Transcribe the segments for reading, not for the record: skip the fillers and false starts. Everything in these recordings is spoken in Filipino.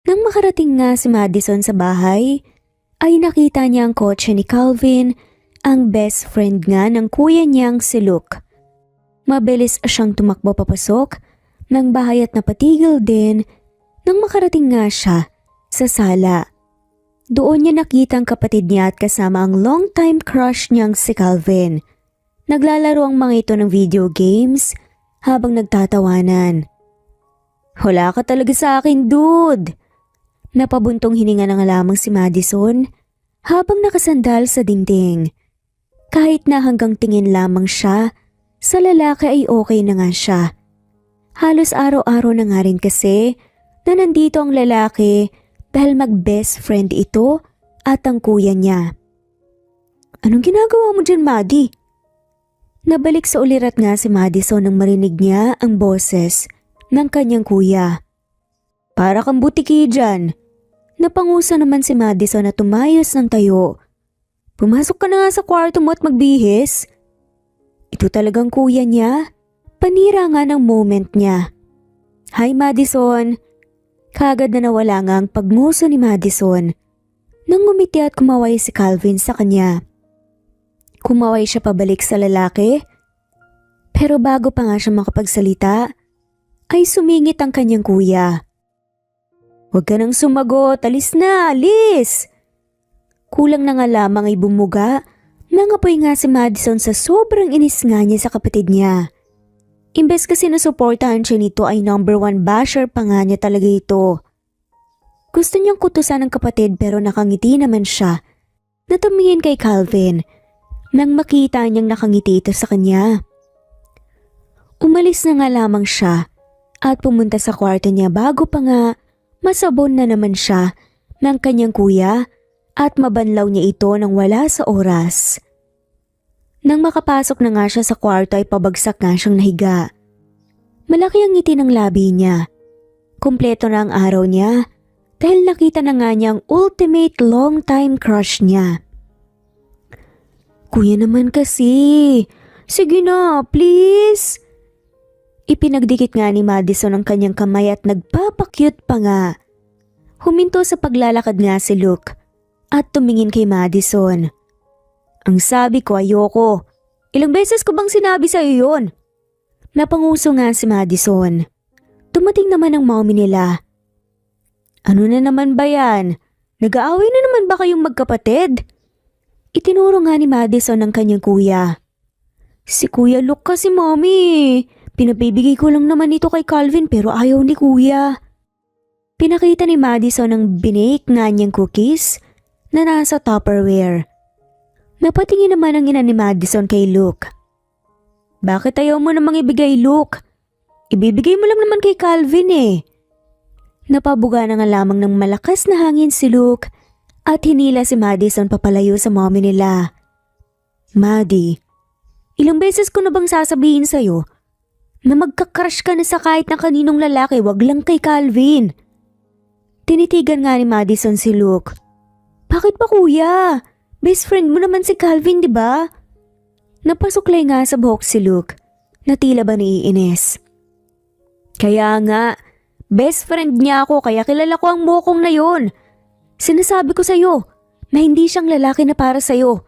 Nang makarating nga si Madison sa bahay, ay nakita niya ang kotse ni Calvin, ang best friend nga ng kuya niyang si Luke. Mabilis siyang tumakbo papasok ng bahay at napatigil din nang makarating nga siya sa sala. Doon niya nakita ang kapatid niya at kasama ang long-time crush niyang si Calvin. Naglalaro ang mga ito ng video games habang nagtatawanan. "Wala ka talaga sa akin, dude!" Napabuntong hininga na nga lamang si Madison habang nakasandal sa dingding. Kahit na hanggang tingin lamang siya, sa lalaki ay okay na nga siya. Halos araw-araw na nga rin kasi na nandito ang lalaki dahil mag-best friend ito at ang kuya niya. "Anong ginagawa mo dyan, Maddie?" Nabalik sa ulirat nga si Madison nang marinig niya ang boses ng kanyang kuya. "Para kang butiki dyan." Napangusa naman si Madison na tumayos ng tayo. "Pumasok ka na nga sa kwarto mo at magbihis." Ito talagang kuya niya. Panira nga ng moment niya. "Hi, Madison." Kagad na nawala nga ang pagnguso ni Madison. Nang ngumiti at kumaway si Calvin sa kanya. Kumaway siya pabalik sa lalaki. Pero bago pa nga siya makapagsalita, ay sumingit ang kanyang kuya. "Huwag ka nang sumagot, alis na, alis!" Kulang na nga lamang ay bumuga, nangapoy nga si Madison sa sobrang inis nga niya sa kapatid niya. Imbes kasi nasuportahan siya nito ay number 1 basher pa nga niya talaga ito. Gusto niyang kutusan ng kapatid pero nakangiti naman siya na tumingin kay Calvin nang makita niyang nakangiti ito sa kanya. Umalis na nga lamang siya at pumunta sa kwarto niya bago pa nga masabon na naman siya ng kanyang kuya at mabanlaw niya ito nang wala sa oras. Nang makapasok na nga siya sa kwarto ay pabagsak nga siyang nahiga. Malaki ang ngiti ng labi niya. Kumpleto na ang araw niya dahil nakita na nga niya ang ultimate long-time crush niya. "Kuya naman kasi, sige na, please." Ipinagdikit nga ni Madison ang kanyang kamay at nagpapakyut pa nga. Huminto sa paglalakad nga si Luke at tumingin kay Madison. "Ang sabi ko ayoko. Ilang beses ko bang sinabi sa iyo yun?" Napanguso nga si Madison. Dumating naman ang mommy nila. "Ano na naman ba yan? Nag-aaway na naman ba kayong magkapatid?" Itinuro nga ni Madison ang kanyang kuya. "Si Kuya Luke kasi, mommy. Pinabibigay ko lang naman ito kay Calvin pero ayaw ni kuya." Pinakita ni Madison ang binake nga niyang cookies na nasa Tupperware. Napatingin naman ang ina ni Madison kay Luke. "Bakit ayaw mo namang ibigay, Luke? Ibibigay mo lang naman kay Calvin eh." Napabuga na nga lamang ng malakas na hangin si Luke at hinila si Madison papalayo sa mommy nila. "Maddie, ilang beses ko na bang sasabihin sa'yo na magka-crush ka na sa kahit na kaninong lalaki, wag lang kay Calvin?" Tinitigan nga ni Madison si Luke. "Bakit ba kuya? Best friend mo naman si Calvin, di ba?" Napasuklay nga sa buhok si Luke na tila ba naiinis. "Kaya nga, best friend niya ako kaya kilala ko ang mokong na yon. Sinasabi ko sa'yo na hindi siyang lalaki na para sa'yo.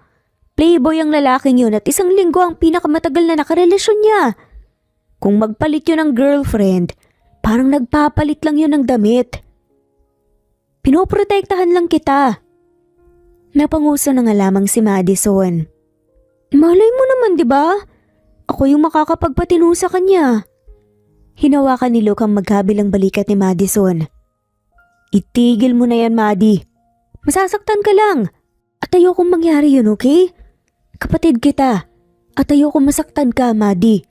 Playboy ang lalaking yun at isang linggo ang pinakamatagal na nakarelasyon niya. Kung magpalit yun ng girlfriend, parang nagpapalit lang yun ng damit. Pinoprotektahan lang kita." Napanguso na nga lamang si Madison. "Malay mo naman, di ba? Ako yung makakapagpatino sa kanya." Hinawakan ni Luke ang magkabilang balikat ni Madison. "Itigil mo na yan, Maddie. Masasaktan ka lang. At ayokong mangyari yun, okay? Kapatid kita. At ayokong masaktan ka, Maddie."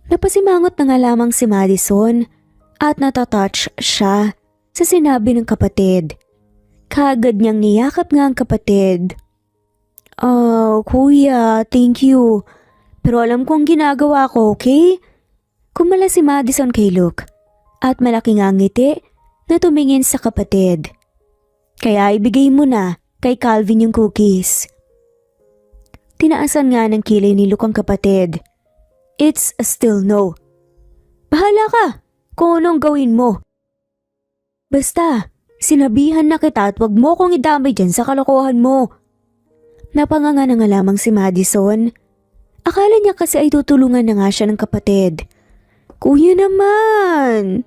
Napasimangot na nga lamang si Madison at natatouch siya sa sinabi ng kapatid. Kaagad niyang niyakap nga ang kapatid. "Oh, kuya, thank you. Pero alam kong ginagawa ko, okay?" Kumala si Madison kay Luke at malaki nga ang ngiti na tumingin sa kapatid. "Kaya ibigay mo na kay Calvin yung cookies." Tinaasan nga ng kilay ni Luke ang kapatid. "It's still no. Bahala ka kung anong gawin mo." Basta, sinabihan na kita at wag mo kong idamay dyan sa kalokohan mo. Napanganga na nga lamang si Madison. Akala niya kasi ay tutulungan na nga siya ng kapatid. Kuya naman!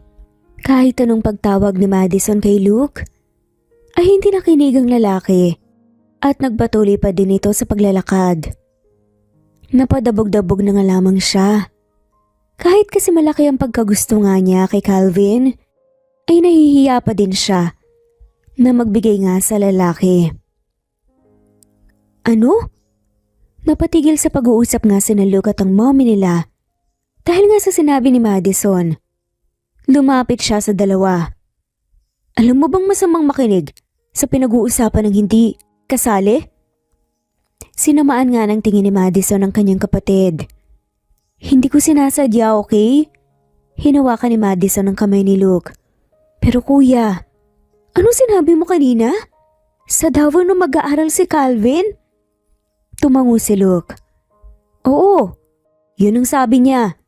Kahit anong pagtawag ni Madison kay Luke, ay hindi nakinig ang lalaki at nagpatuloy pa din ito sa paglalakad. Napadabog-dabog na nga lamang siya. Kahit kasi malaki ang pagkagusto nga niya kay Calvin, ay nahihiya pa din siya na magbigay nga sa lalaki. Ano? Napatigil sa pag-uusap nga si Luke at ang mommy nila dahil nga sa sinabi ni Madison. Lumapit siya sa dalawa. Alam mo bang masamang makinig sa pinag-uusapan ng hindi kasali? Sinamaan nga ng tingin ni Madison ang kanyang kapatid. Hindi ko sinasadya, okay? Hinawakan ni Madison ang kamay ni Luke. Pero kuya, anong sinabi mo kanina? Sa Davao na mag-aaral si Calvin? Tumango si Luke. Oo, yun ang sabi niya.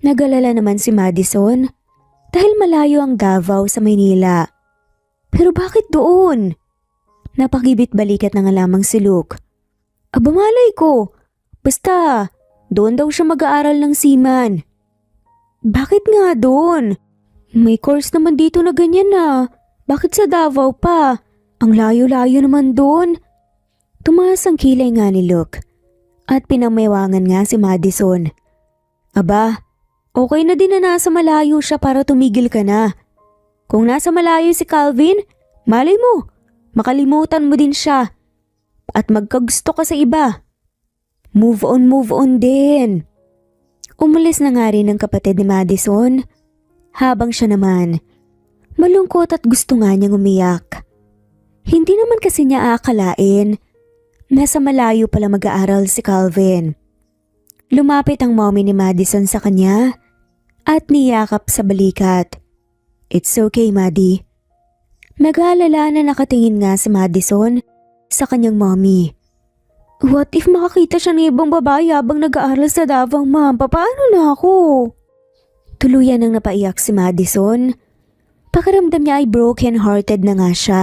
Nagalala naman si Madison dahil malayo ang Davao sa Maynila. Pero bakit doon? Napakibit balikat na nga lamang si Luke. Aba malay ko, basta doon daw siya mag-aaral ng seaman. Bakit nga doon? May course naman dito na ganyan na. Bakit sa Davao pa? Ang layo-layo naman doon. Tumaas ang kilay nga ni Luke at pinamayawangan nga si Madison. Aba, okay na din na nasa malayo siya para tumigil ka na. Kung nasa malayo si Calvin, malay mo, makalimutan mo din siya at magkagusto ka sa iba. Move on din. Umalis na nga rin ang kapatid ni Madison habang siya naman malungkot at gusto nga niyang umiyak. Hindi naman kasi niya aakalain nasa malayo pala mag-aaral si Calvin. Lumapit ang mommy ni Madison sa kanya at niyakap sa balikat. It's okay, Maddie. Nag-aalala na nakatingin nga si Madison sa kanyang mommy. What if makakita siya ng ibang babae habang nag-aaral sa Davao, ma'am? Paano na ako? Tuluyan nang napaiyak si Madison. Pakiramdam niya ay broken-hearted na nga siya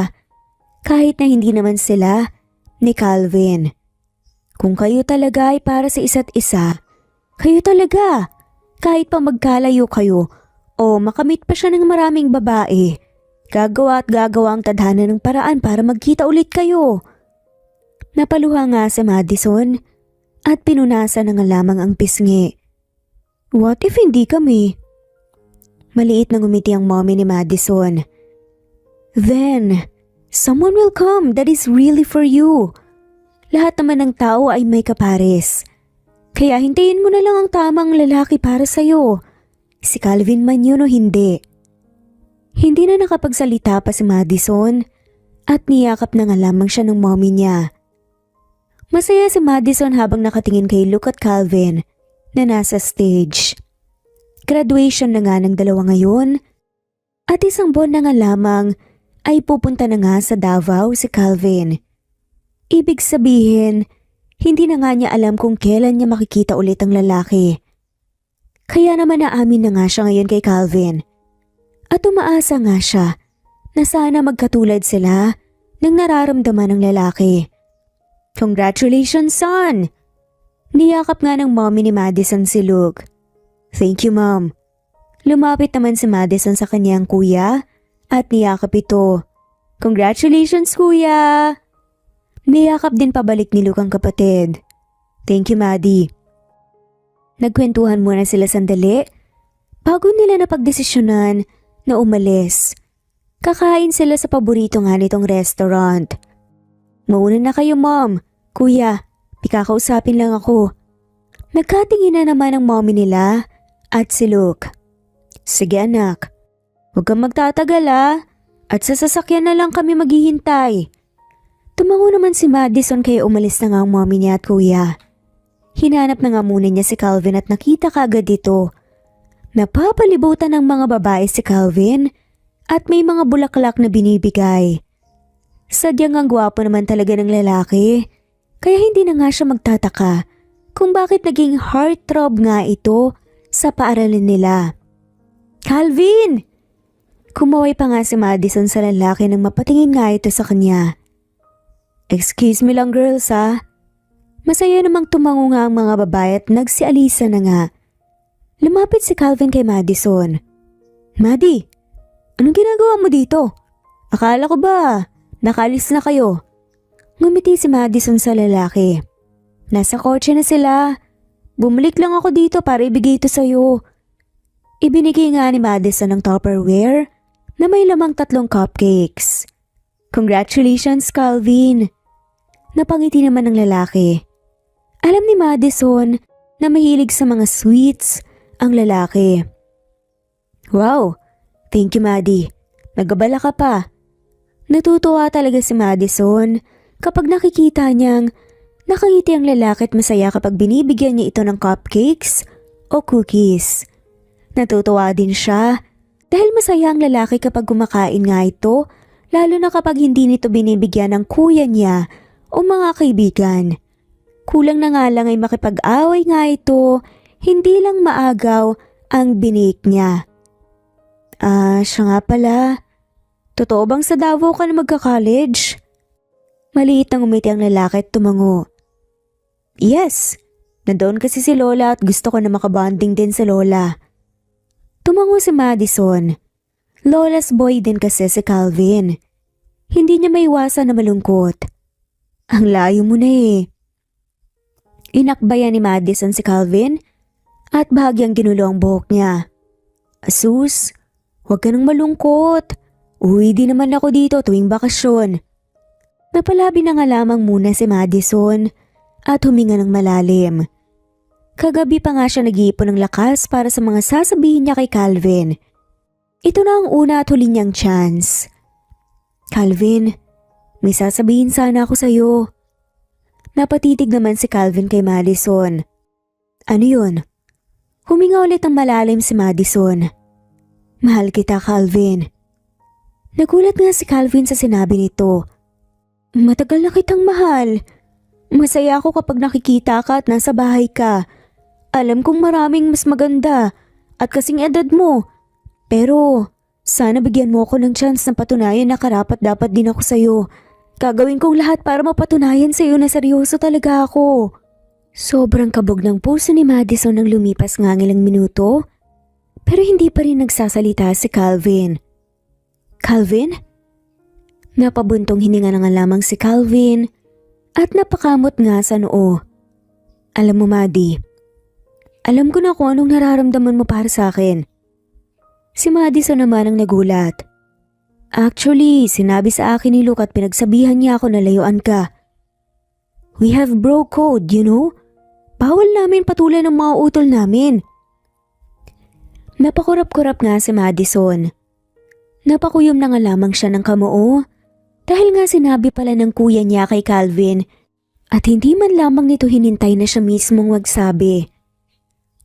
kahit na hindi naman sila ni Calvin. Kung kayo talaga ay para sa isa't isa, kayo talaga. Kahit pa magkalayo kayo o makamit pa siya ng maraming babae, gagawa at gagawa ang tadhana ng paraan para magkita ulit kayo. Napaluha nga si Madison at pinunasan na nga lamang ang pisngi. What if hindi kami? Maliit na ngumiti ang mommy ni Madison. Then, someone will come that is really for you. Lahat naman ng tao ay may kapares. Kaya hintayin mo na lang ang tamang lalaki para sa'yo. Si Calvin man yun o hindi. Hindi na nakapagsalita pa si Madison at niyakap na nga lamang siya ng mommy niya. Masaya si Madison habang nakatingin kay Luke at Calvin na nasa stage. Graduation na nga ng dalawa ngayon at isang buwan na nga lamang ay pupunta na nga sa Davao si Calvin. Ibig sabihin, hindi na nga niya alam kung kailan niya makikita ulit ang lalaki. Kaya naman naamin na nga siya ngayon kay Calvin. At umaasa nga siya na sana magkatulad sila ng nararamdaman ng lalaki. Congratulations, son! Niyakap nga ng mommy ni Madison si Luke. Thank you, mom. Lumapit naman si Madison sa kanyang kuya at niyakap ito. Congratulations, kuya! Niyakap din pabalik ni Luke ang kapatid. Thank you, Maddie. Nagkwentuhan muna sila sandali bago nila napagdesisyonan na umalis. Kakain sila sa paborito nga nitong restaurant. Mauna na kayo, mom. Kuya, pikakausapin lang ako. Nagkatingin na naman ang mommy nila at si Luke. Sige anak, huwag kang magtatagal at sa sasakyan na lang kami maghihintay. Tumango naman si Madison kaya umalis na nga ang mommy niya at kuya. Hinanap na nga muna niya si Calvin at nakita kaagad dito. Napapalibutan ng mga babae si Calvin at may mga bulaklak na binibigay. Sadyang ang gwapo naman talaga ng lalaki, kaya hindi na nga siya magtataka kung bakit naging heartthrob nga ito sa paaralan nila. Calvin! Kumaway pa nga si Madison sa lalaki nang mapatingin nga ito sa kanya. Excuse me lang girls ha. Masaya namang tumango nga ang mga babae at nagsialisa na nga. Lumapit si Calvin kay Madison. Maddie, anong ginagawa mo dito? Akala ko ba nakalis na kayo? Ngumiti si Madison sa lalaki. Nasa kotse na sila. Bumalik lang ako dito para ibigay ito sa'yo. Ibinigay nga ni Madison ng Tupperware na may lamang 3 cupcakes. Congratulations, Calvin. Napangiti naman ng lalaki. Alam ni Madison na mahilig sa mga sweets ang lalaki. Wow, thank you Maddie. Nagabala ka pa. Natutuwa talaga si Madison kapag nakikita niyang nakangiti ang lalaki at masaya kapag binibigyan niya ito ng cupcakes o cookies. Natutuwa din siya dahil masaya ang lalaki kapag kumakain nga ito, lalo na kapag hindi nito binibigyan ng kuya niya o mga kaibigan. Kulang na nga lang ay makipag-away nga ito, hindi lang maagaw ang binik niya. Siya nga pala. Totoo bang sa Davao ka na magka-college? Maliit ang umiti ang lalaki at tumango. Yes, nandoon kasi si Lola at gusto ko na makabonding din sa Lola. Tumango si Madison. Lola's boy din kasi si Calvin. Hindi niya maiwasan na malungkot. Ang layo mo na eh. Inakbayan ni Madison si Calvin at bahagyang ginulo ang buhok niya. Asus, huwag ka nang malungkot. Uwi din naman ako dito tuwing bakasyon. Napalabi na nga lamang muna si Madison at huminga ng malalim. Kagabi pa nga siya nag-iipon ng lakas para sa mga sasabihin niya kay Calvin. Ito na ang una at huli niyang chance. Calvin, may sasabihin sana ako sa'yo. Napatitig naman si Calvin kay Madison. Ano yun? Huminga ulit ang malalim si Madison. Mahal kita, Calvin. Nagulat nga si Calvin sa sinabi nito. Matagal na kitang mahal. Masaya ako kapag nakikita ka at nasa bahay ka. Alam kong maraming mas maganda at kasing edad mo. Pero sana bigyan mo ako ng chance na patunayan na karapat-dapat din ako sa'yo. Gagawin kong lahat para mapatunayan sa'yo na seryoso talaga ako. Sobrang kabog ng puso ni Madison nang lumipas nga ang ilang minuto. Pero hindi pa rin nagsasalita si Calvin. Calvin? Napabuntong hininga na nga lamang si Calvin at napakamot nga sa noo. Alam mo Maddie, alam ko na kung anong nararamdaman mo para sa akin. Si Madison naman ang nagulat. Actually, sinabi sa akin ni Luke at pinagsabihan niya ako na layuan ka. We have bro code, you know? Bawal namin patulan ng mga utol namin. Napakurap-kurap nga si Madison. Napakuyom na nga lamang siya ng kamoo dahil nga sinabi pala ng kuya niya kay Calvin at hindi man lamang nito hinintay na siya mismong magsabi.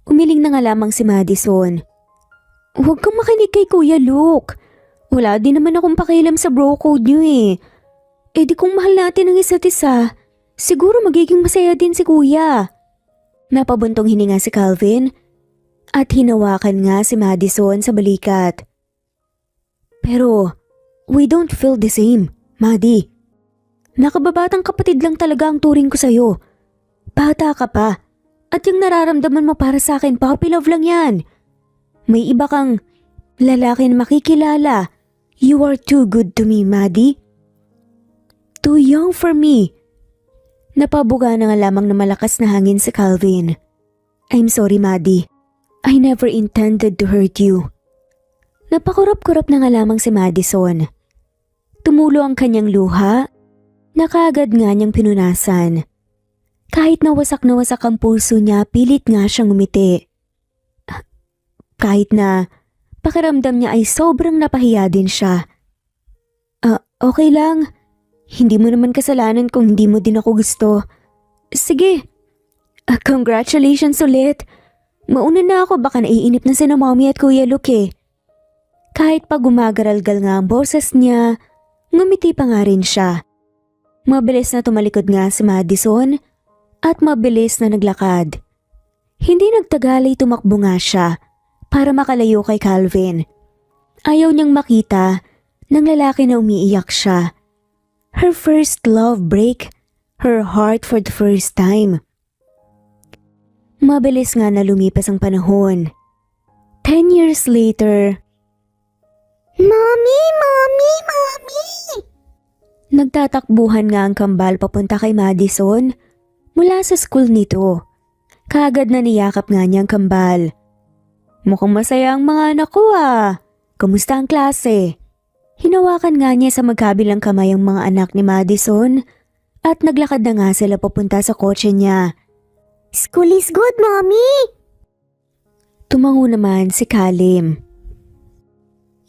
Umiling na nga lamang si Madison. Huwag kang makinig kay Kuya Luke. Wala din naman akong pakialam sa bro code niyo eh. Eh di kung mahal natin ang isa't isa, siguro magiging masaya din si Kuya. Napabuntong hininga si Calvin at hinawakan nga si Madison sa balikat. Pero we don't feel the same, Maddie. Nakababatang kapatid lang talaga ang turing ko sa'yo. Bata ka pa at yung nararamdaman mo para sa akin, puppy love lang yan. May iba kang lalaki na makikilala. You are too good to me, Maddie. Too young for me. Napabuga na nga lamang na malakas na hangin si Calvin. I'm sorry, Maddie. I never intended to hurt you. Napakurap-kurap na nga lamang si Madison. Tumulo ang kanyang luha, na kaagad nga niyang pinunasan. Kahit na wasak ang puso niya, pilit nga siyang umiti. Kahit na pakiramdam niya ay sobrang napahiya din siya. Okay lang. Hindi mo naman kasalanan kung hindi mo din ako gusto. Sige. Congratulations ulit. Mauna na ako, baka naiinip na sina Mommy at Kuya Luke eh. Kahit pa gumagaralgal nga ang boses niya, ngumiti pa nga rin siya. Mabilis na tumalikod nga si Madison at mabilis na naglakad. Hindi nagtagal ay tumakbo nga siya para makalayo kay Calvin. Ayaw niyang makita ng lalaki na umiiyak siya. Her first love break her heart for the first time. Mabilis nga na lumipas ang panahon. 10 years later, Mommy! Mommy! Mommy! Nagtatakbuhan nga ang kambal papunta kay Madison mula sa school nito. Kaagad na niyakap nga niya ang kambal. Mukhang masaya ang mga anak ko ah. Kamusta ang klase? Hinawakan nga niya sa magkabilang kamay ang mga anak ni Madison at naglakad na nga sila papunta sa kotse niya. School is good, Mommy! Tumango naman si Kalim.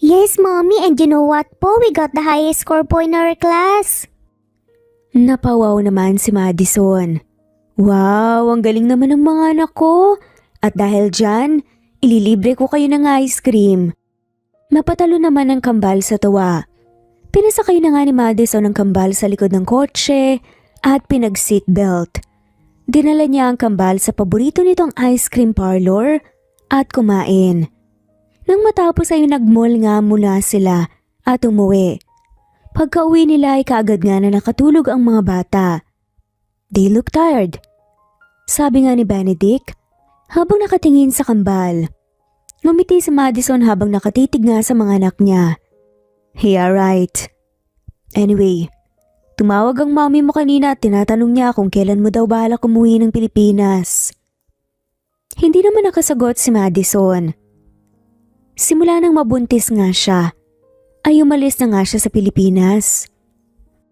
Yes, Mommy, and you know what po? We got the highest score po in our class. Napawaw naman si Madison. Wow, ang galing naman ng mga anak ko. At dahil dyan, ililibre ko kayo ng ice cream. Napatalo naman ang kambal sa tawa. Pinasakay na nga ni Madison ang kambal sa likod ng kotse at pinag-seatbelt. Dinala niya ang kambal sa paborito nitong ice cream parlor at kumain. Nang matapos ay nag-mall nga muna sila at umuwi. Pagka-uwi nila ay kaagad nga na nakatulog ang mga bata. They look tired. Sabi nga ni Benedict habang nakatingin sa kambal. Ngumiti si Madison habang nakatitig nga sa mga anak niya. Yeah, right. Anyway, tumawag ang mommy mo kanina at tinatanong niya kung kailan mo daw balak umuwi ng Pilipinas. Hindi naman nakasagot si Madison. Simula nang mabuntis nga siya, ay umalis na nga siya sa Pilipinas.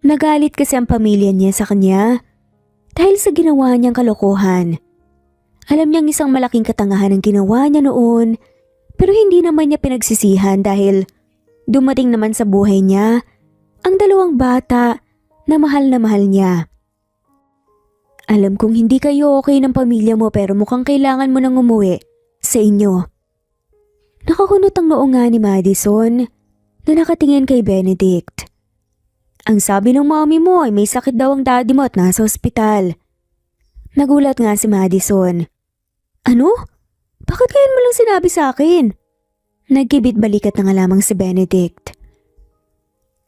Nagalit kasi ang pamilya niya sa kanya dahil sa ginawa niyang kalokohan. Alam niyang isang malaking katangahan ang ginawa niya noon, pero hindi naman niya pinagsisihan dahil dumating naman sa buhay niya ang dalawang bata na mahal niya. Alam kong hindi kayo okay ng pamilya mo pero mukhang kailangan mo nang umuwi sa inyo. Nakakunot ang noo nga ni Madison na nakatingin kay Benedict. Ang sabi ng mommy mo ay may sakit daw ang daddy mo at nasa ospital. Nagulat nga si Madison. Ano? Bakit ngayon mo lang sinabi sa akin? Nagkibit balikat na nga lamang si Benedict.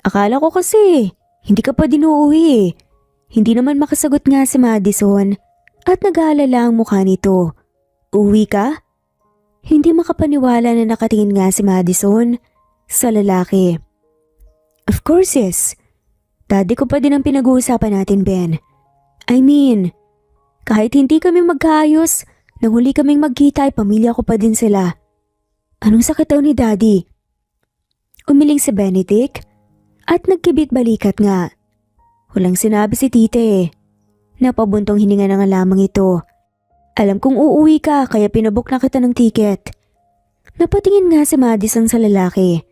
Akala ko kasi hindi ka pa din uuwi eh. Hindi naman makasagot nga si Madison at nag-aalala ang mukha nito. Uwi ka? Hindi makapaniwala na nakatingin nga si Madison sa lalaki. Of course yes. Daddy ko pa din ang pinag-uusapan natin, Ben. I mean, kahit hindi kami magkaayos, nang huli kaming magkita ay pamilya ko pa din sila. Anong sakit daw ni Daddy? Umiling si Benedict at nagkibit balikat nga. Walang sinabi si tite. Napabuntong hininga na nga lamang ito. Alam kong uuwi ka kaya pinabook na kita ng ticket. Napatingin nga si Madison sa lalaki.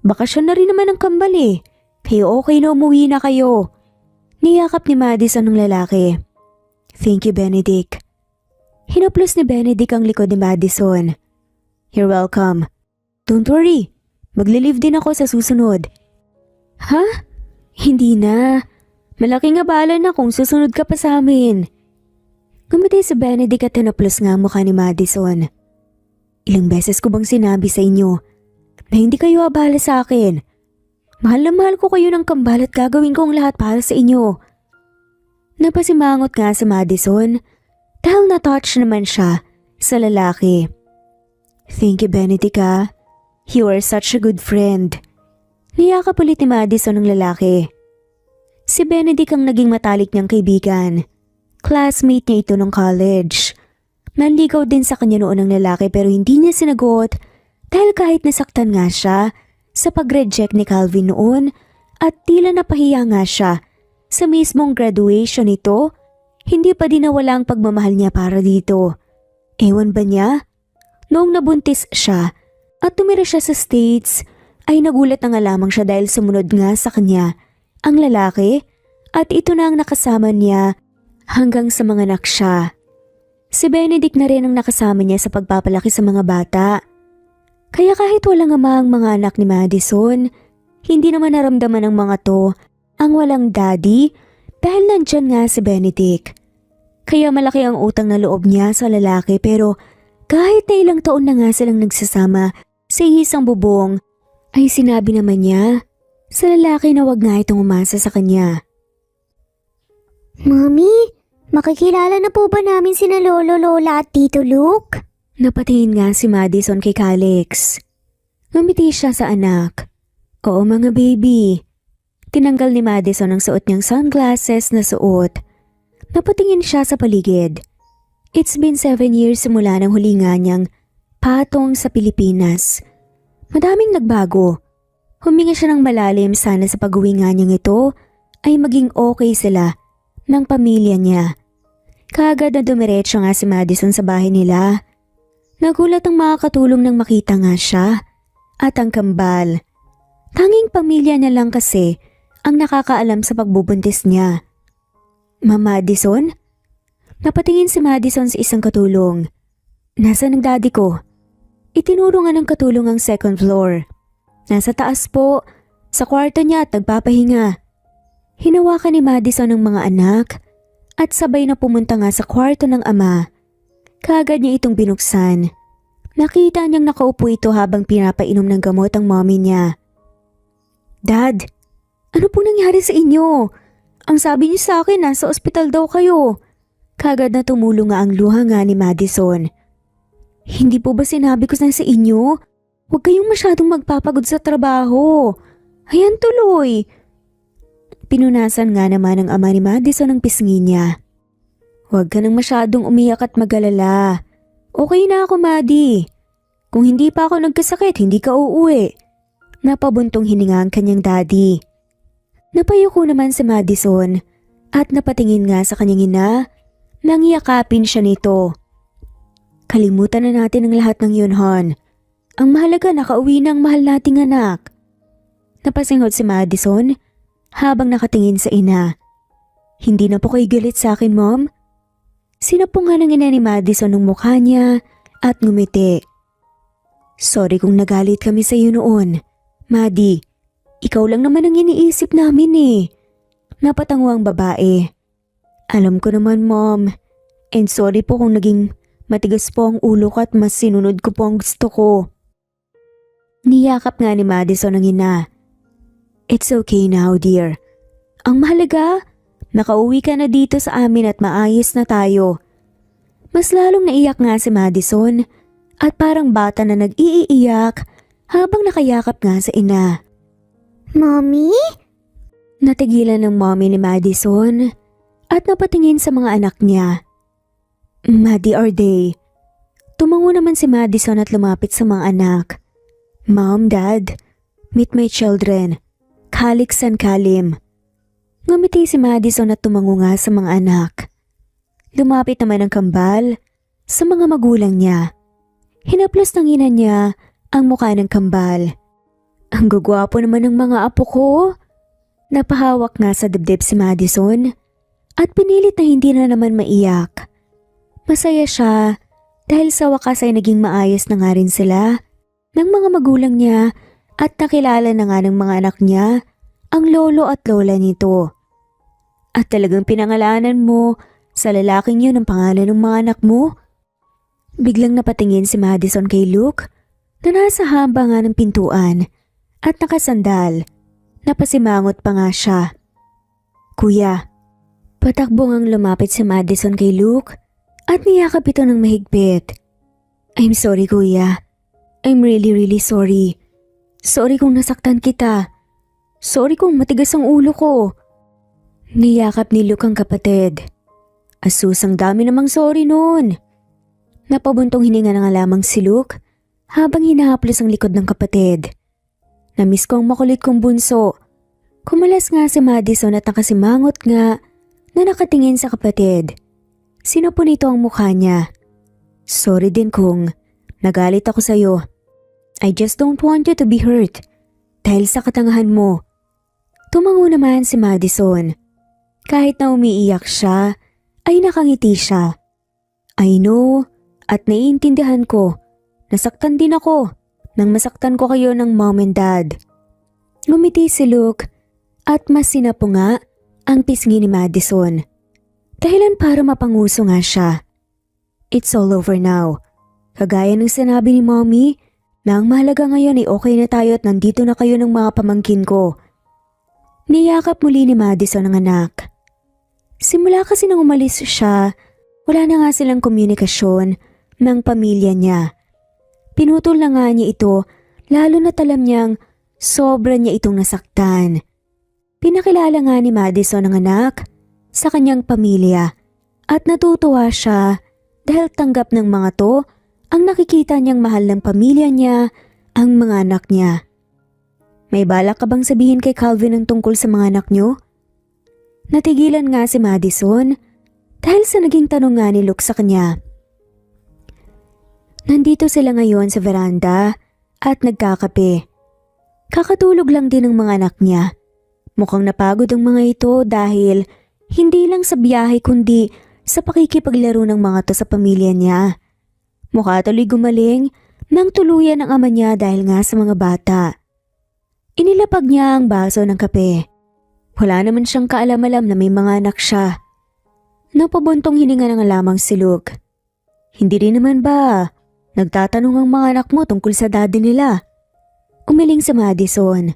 Bakasyon na rin naman ang kambal eh. Kaya okay na umuwi na kayo. Niyakap ni Madison ng lalaki. Thank you, Benedict. Hinaplos ni Benedict ang likod ni Madison. You're welcome. Don't worry. Magle-leave din ako sa susunod. Ha? Hindi na. Malaking abala na kung susunod ka pa sa amin. Gumiti si Benedict at hinaplos nga ang mukha ni Madison. Ilang beses ko bang sinabi sa inyo na hindi kayo abala sa akin? Mahal na mahal ko kayo ng kambal at gagawin ko ang lahat para sa inyo. Napasimangot nga si Madison dahil na-touch naman siya sa lalaki. Thank you, Benedict ah. You are such a good friend. Niyakap ulit ni Madison ng lalaki. Si Benedict ang naging matalik niyang kaibigan. Classmate niya ito nung college. Nanligaw din sa kanya noon ng lalaki pero hindi niya sinagot dahil kahit nasaktan nga siya sa pag-reject ni Calvin noon at tila napahiya nga siya sa mismong graduation nito, hindi pa din nawala ang pagmamahal niya para dito. Ewan ba niya? Noong nabuntis siya at tumira siya sa States, ay nagulat na nga lamang siya dahil sumunod nga sa kanya ang lalaki at ito na ang nakasama niya hanggang sa mga anak siya. Si Benedict na rin ang nakasama niya sa pagpapalaki sa mga bata. Kaya kahit walang ama ang mga anak ni Madison, hindi naman naramdaman ng mga to ang walang daddy dahil nandyan nga si Benedict. Kaya malaki ang utang na loob niya sa lalaki pero kahit na ilang taon na nga silang nagsasama sa isang bubong, ay sinabi naman niya sa lalaki na wag nga itong umasa sa kanya. Mommy, makikilala na po ba namin sina Lolo, Lola at Tito Luke? Napatingin nga si Madison kay Calix. Ngumiti siya sa anak. Oo mga baby. Tinanggal ni Madison ang suot niyang sunglasses na suot. Napatingin siya sa paligid. It's been 7 years simula ng huli nga niyang patong sa Pilipinas. Madaming nagbago. Huminga siya ng malalim sana sa pag-uwi nga niyang ito ay maging okay sila ng pamilya niya. Kaagad na dumiretso nga si Madison sa bahay nila. Nagulat ang mga katulong nang makita nga siya at ang kambal. Tanging pamilya niya lang kasi ang nakakaalam sa pagbubuntis niya. Madison? Napatingin si Madison sa isang katulong. Nasaan ang daddy ko? Itinuro nga ng katulong ang second floor. Nasa taas po, sa kwarto niya at nagpapahinga. Hinawakan ni Madison ng mga anak at sabay na pumunta nga sa kwarto ng ama. Kaagad niya itong binuksan. Nakita niyang nakaupo ito habang pinapainom ng gamot ang mommy niya. Dad, ano po nangyari sa inyo? Ang sabi niyo sa akin nasa ospital daw kayo. Kaagad na tumulong nga ang luha nga ni Madison. Hindi po ba sinabi ko na sa inyo? Huwag kayong masyadong magpapagod sa trabaho. Ayan tuloy. Pinunasan nga naman ng ama ni Madison ang pisngi niya. Huwag ka nang masyadong umiyak at mag-alala. Okay na ako, Maddie. Kung hindi pa ako nagkasakit, hindi ka uuwi. Napabuntong hininga ang kanyang daddy. Napayuko naman si Madison at napatingin nga sa kanyang ina nang yakapin siya nito. Kalimutan na natin ang lahat ng yun, hon. Ang mahalaga nakauwi na ang mahal nating anak. Napasinghot si Madison habang nakatingin sa ina. Hindi na po kayo galit sa akin, Mom? Sinapungan ng ina ni Madison ng mukha niya at ngumiti. Sorry kung nagalit kami sa iyo noon. Maddie, ikaw lang naman ang iniisip namin eh. Napatango ang babae. Alam ko naman, Mom. And sorry po kung naging matigas po ang ulo ko at mas sinunod ko po ang gusto ko. Niyakap nga ni Madison ang ina. It's okay now, dear. Ang mahalaga, nakauwi ka na dito sa amin at maayos na tayo. Mas lalong naiyak nga si Madison at parang bata na nag-iiyak habang nakayakap nga sa ina. Mommy? Natigilan ng mommy ni Madison at napatingin sa mga anak niya. Maddie or Day. Tumango naman si Madison at lumapit sa mga anak. Mom, Dad, meet my children, Calix and Kalim. Ngumiti si Madison at tumango nga sa mga anak. Lumapit naman ang kambal sa mga magulang niya. Hinaplos ng ina niya ang mukha ng kambal. Ang gugwapo naman ng mga apo ko. Napahawak nga sa dibdib si Madison at pinilit na hindi na naman maiyak. Masaya siya dahil sa wakas ay naging maayos na nga rin sila ng mga magulang niya at nakilala na nga ng mga anak niya ang lolo at lola nito. At talagang pinangalanan mo sa lalaking yun ang pangalan ng mga anak mo? Biglang napatingin si Madison kay Luke na nasa hamba nga ng pintuan at nakasandal. Napasimangot pa nga siya. Kuya, patakbo ngang lumapit si Madison kay Luke at niyakap ito ng mahigpit. I'm sorry, kuya. I'm really sorry. Sorry kung nasaktan kita. Sorry kung matigas ang ulo ko. Niyakap ni Luke ang kapatid. Asus, ang dami namang sorry noon. Napabuntong hininga na nga lamang si Luke habang hinahaplos ang likod ng kapatid. Namiss ko ang makulit kong bunso. Kumalas nga si Madison at nakasimangot nga na nakatingin sa kapatid. Sinupo nito ang mukha niya. Sorry din kung nagalit ako sa'yo. I just don't want you to be hurt dahil sa katangahan mo. Tumango naman si Madison. Kahit na umiiyak siya, ay nakangiti siya. I know at naiintindihan ko. Nasaktan din ako nang masaktan ko kayo ng mom and dad. Ngumiti si Luke at mas sinapo nga ang pisngi ni Madison. Dahilan para mapanguso nga siya. It's all over now. Kagaya ng sinabi ni mommy, na ang mahalaga ngayon ay okay na tayo at nandito na kayo ng mga pamangkin ko. Niyakap muli ni Madison ang anak. Simula kasi nang umalis siya, wala na nga silang komunikasyon ng pamilya niya. Pinutol na nga niya ito, lalo na alam niyang sobra niya itong nasaktan. Pinakilala nga ni Madison ang anak sa kanyang pamilya at natutuwa siya dahil tanggap ng mga to ang nakikita niyang mahal ng pamilya niya ang mga anak niya. May balak ka bang sabihin kay Calvin ang tungkol sa mga anak niyo? Natigilan nga si Madison dahil sa naging tanong nga ni Luke sa kanya. Nandito sila ngayon sa veranda at nagkakape. Kakatulog lang din ng mga anak niya. Mukhang napagod ang mga ito dahil hindi lang sa biyahe kundi sa pakikipaglaro ng mga to sa pamilya niya. Mukha tuloy gumaling nang tuluyan ang ama niya dahil nga sa mga bata. Inilapag niya ang baso ng kape. Wala naman siyang kaalam-alam na may mga anak siya. Napabuntong hininga na nga lamang si Luke. Hindi rin naman ba nagtatanong ang mga anak mo tungkol sa daddy nila? Umiling si Madison.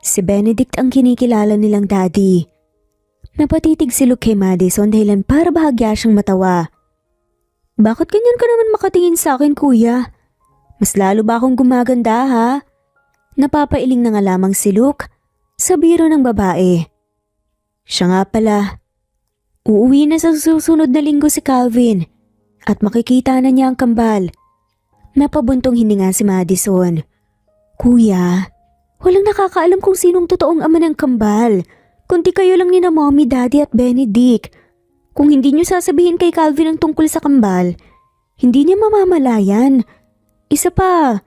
Si Benedict ang kinikilala nilang daddy. Napatitig si Luke kay Madison dahilan para bahagya siyang matawa. Bakit ganyan ka naman makatingin sa akin, kuya? Mas lalo ba akong gumaganda, ha? Napapailing na nga lamang si Luke sa biro ng babae. Siya nga pala. Uuwi na sa susunod na linggo si Calvin at makikita na niya ang kambal. Napabuntong hininga si Madison. Kuya, walang nakakaalam kung sinong totoong ama ng kambal. Kundi kayo lang ni na Mommy, Daddy at Benedict. Kung hindi niyo sasabihin kay Calvin ang tungkol sa kambal, hindi niya mamamalayan. Isa pa,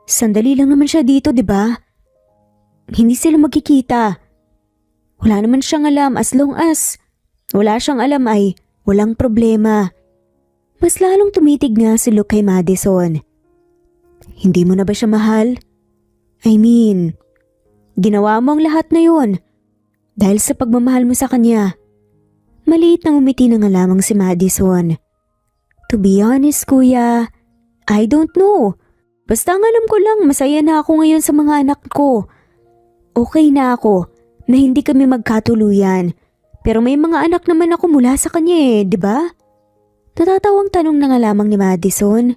sandali lang naman siya dito, di ba? Hindi sila magkikita. Wala naman siyang alam as long as wala siyang alam ay walang problema. Mas lalong tumitig nga si Luke kay Madison. Hindi mo na ba siya mahal? I mean, ginawa mo ang lahat na yun dahil sa pagmamahal mo sa kanya. Maliit na umiti na nga lamang si Madison. To be honest, kuya, I don't know. Basta ang alam ko lang, masaya na ako ngayon sa mga anak ko. Okay na ako na hindi kami magkatuluyan. Pero may mga anak naman ako mula sa kanya di ba? Natatawang tanong na nga lamang ni Madison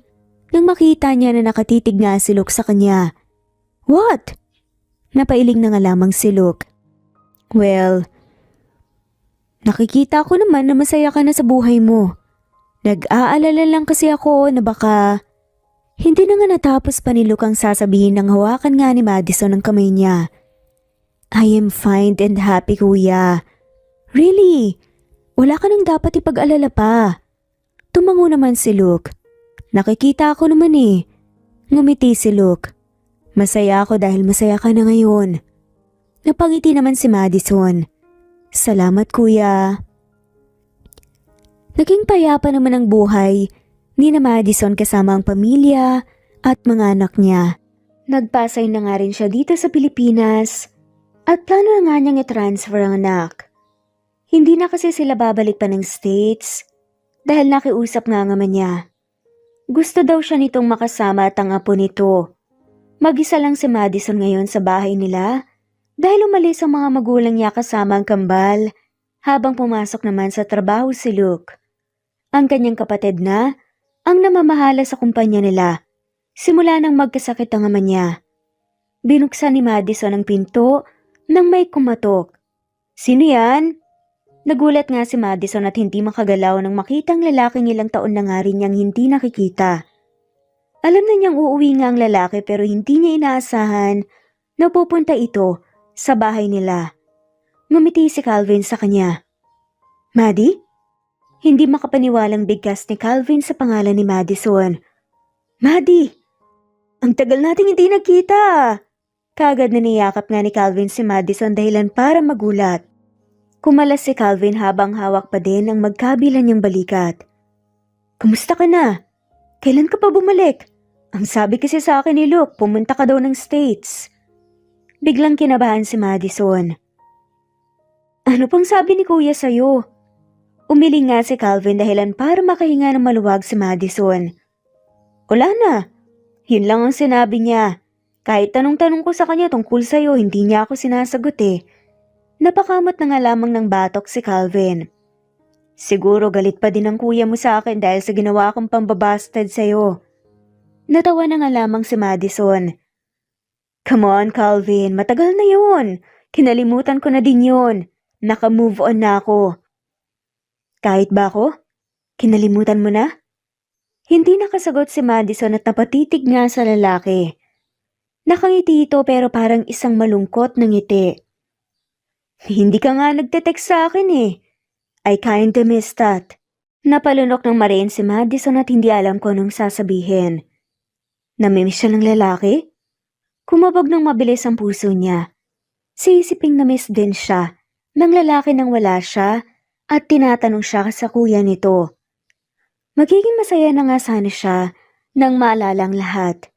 nang makita niya na nakatitig nga si Luke sa kanya. What? Napailing na nga lamang si Luke. Well, nakikita ko naman na masaya ka na sa buhay mo. Nag-aalala lang kasi ako na baka hindi na nga natapos pa ni Luke ang sasabihin ng hawakan nga ni Madison ang kamay niya. I am fine and happy, kuya. Really? Wala ka nang dapat ipag-alala pa. Tumango naman si Luke. Nakikita ako naman Ngumiti si Luke. Masaya ako dahil masaya ka na ngayon. Napangiti naman si Madison. Salamat, kuya. Naging payapa naman ang buhay ni na Madison kasama ang pamilya at mga anak niya. Nagpasay na nga rin siya dito sa Pilipinas at plano na nga niyang i-transfer ang anak. Hindi na kasi sila babalik pa ng States dahil nakiusap nga naman niya. Gusto daw siya nitong makasama at ang apo nito. Mag-isa lang si Madison ngayon sa bahay nila dahil umalis ang mga magulang niya kasama ang kambal habang pumasok naman sa trabaho si Luke. Ang kanyang kapatid na ang namamahala sa kumpanya nila simula nang magkasakit ang ama niya. Binuksan ni Madison ang pinto nang may kumatok. Sino yan? Nagulat nga si Madison at hindi makagalaw nang makitang lalaking ilang taon na nga rin niyang hindi nakikita. Alam na niyang uuwi nga ang lalaki pero hindi niya inaasahan na pupunta ito sa bahay nila. Ngumiti si Calvin sa kanya. Maddie? Hindi makapaniwalang bigkas ni Calvin sa pangalan ni Madison. Maddie! Ang tagal nating hindi nagkita! Kaagad na niyakap nga ni Calvin si Madison dahilan para magulat. Kumalas si Calvin habang hawak pa din ang magkabilan niyang balikat. Kumusta ka na? Kailan ka pa bumalik? Ang sabi kasi sa akin ni Luke, pumunta ka daw ng States. Biglang kinabahan si Madison. Ano pang sabi ni Kuya sa'yo? Umiling nga si Calvin dahilan para makahinga ng maluwag si Madison. Wala na. Yun lang ang sinabi niya. Kahit tanong-tanong ko sa kanya tungkol sa'yo, hindi niya ako sinasagot eh. Napakamot na nga lamang ng batok si Calvin. Siguro galit pa din ang kuya mo sa akin dahil sa ginawa kong pambabastard sa'yo. Natawa na nga lamang si Madison. Come on, Calvin, matagal na yun. Kinalimutan ko na din yun. Naka-move on na ako. Kahit ba ako? Kinalimutan mo na? Hindi nakasagot si Madison at napatitig nga sa lalaki. Nakangiti ito pero parang isang malungkot na ngiti. Hindi ka nga nagte-text sa akin eh. I kinda missed that. Napalunok ng marin si Madison at hindi alam ko anong sasabihin. Namimiss siya ng lalaki? Kumabog ng mabilis ang puso niya. Siisiping na-miss din siya ng lalaki nang wala siya at tinatanong siya sa kuya nito. Magiging masaya na nga sana siya nang maalala ang lahat.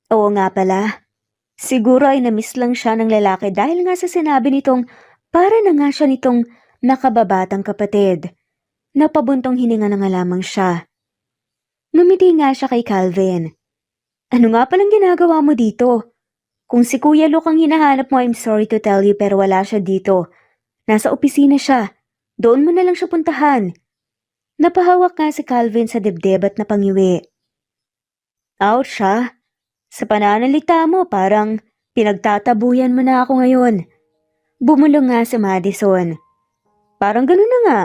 Oo nga pala, siguro ay na-miss lang siya ng lalaki dahil nga sa sinabi nitong para na nga siya nitong nakababatang kapatid. Napabuntong hininga na nga lamang siya. Ngumiti nga siya kay Calvin. Ano nga palang ginagawa mo dito? Kung si Kuya Luke ang hinahanap mo, I'm sorry to tell you pero wala siya dito. Nasa opisina siya. Doon mo na lang siya puntahan. Napahawak nga si Calvin sa dibdib at napangiwi. Ouch ha? Sa pananalita mo parang pinagtatabuyan mo na ako ngayon. Bumulong nga si Madison. Parang ganun na nga.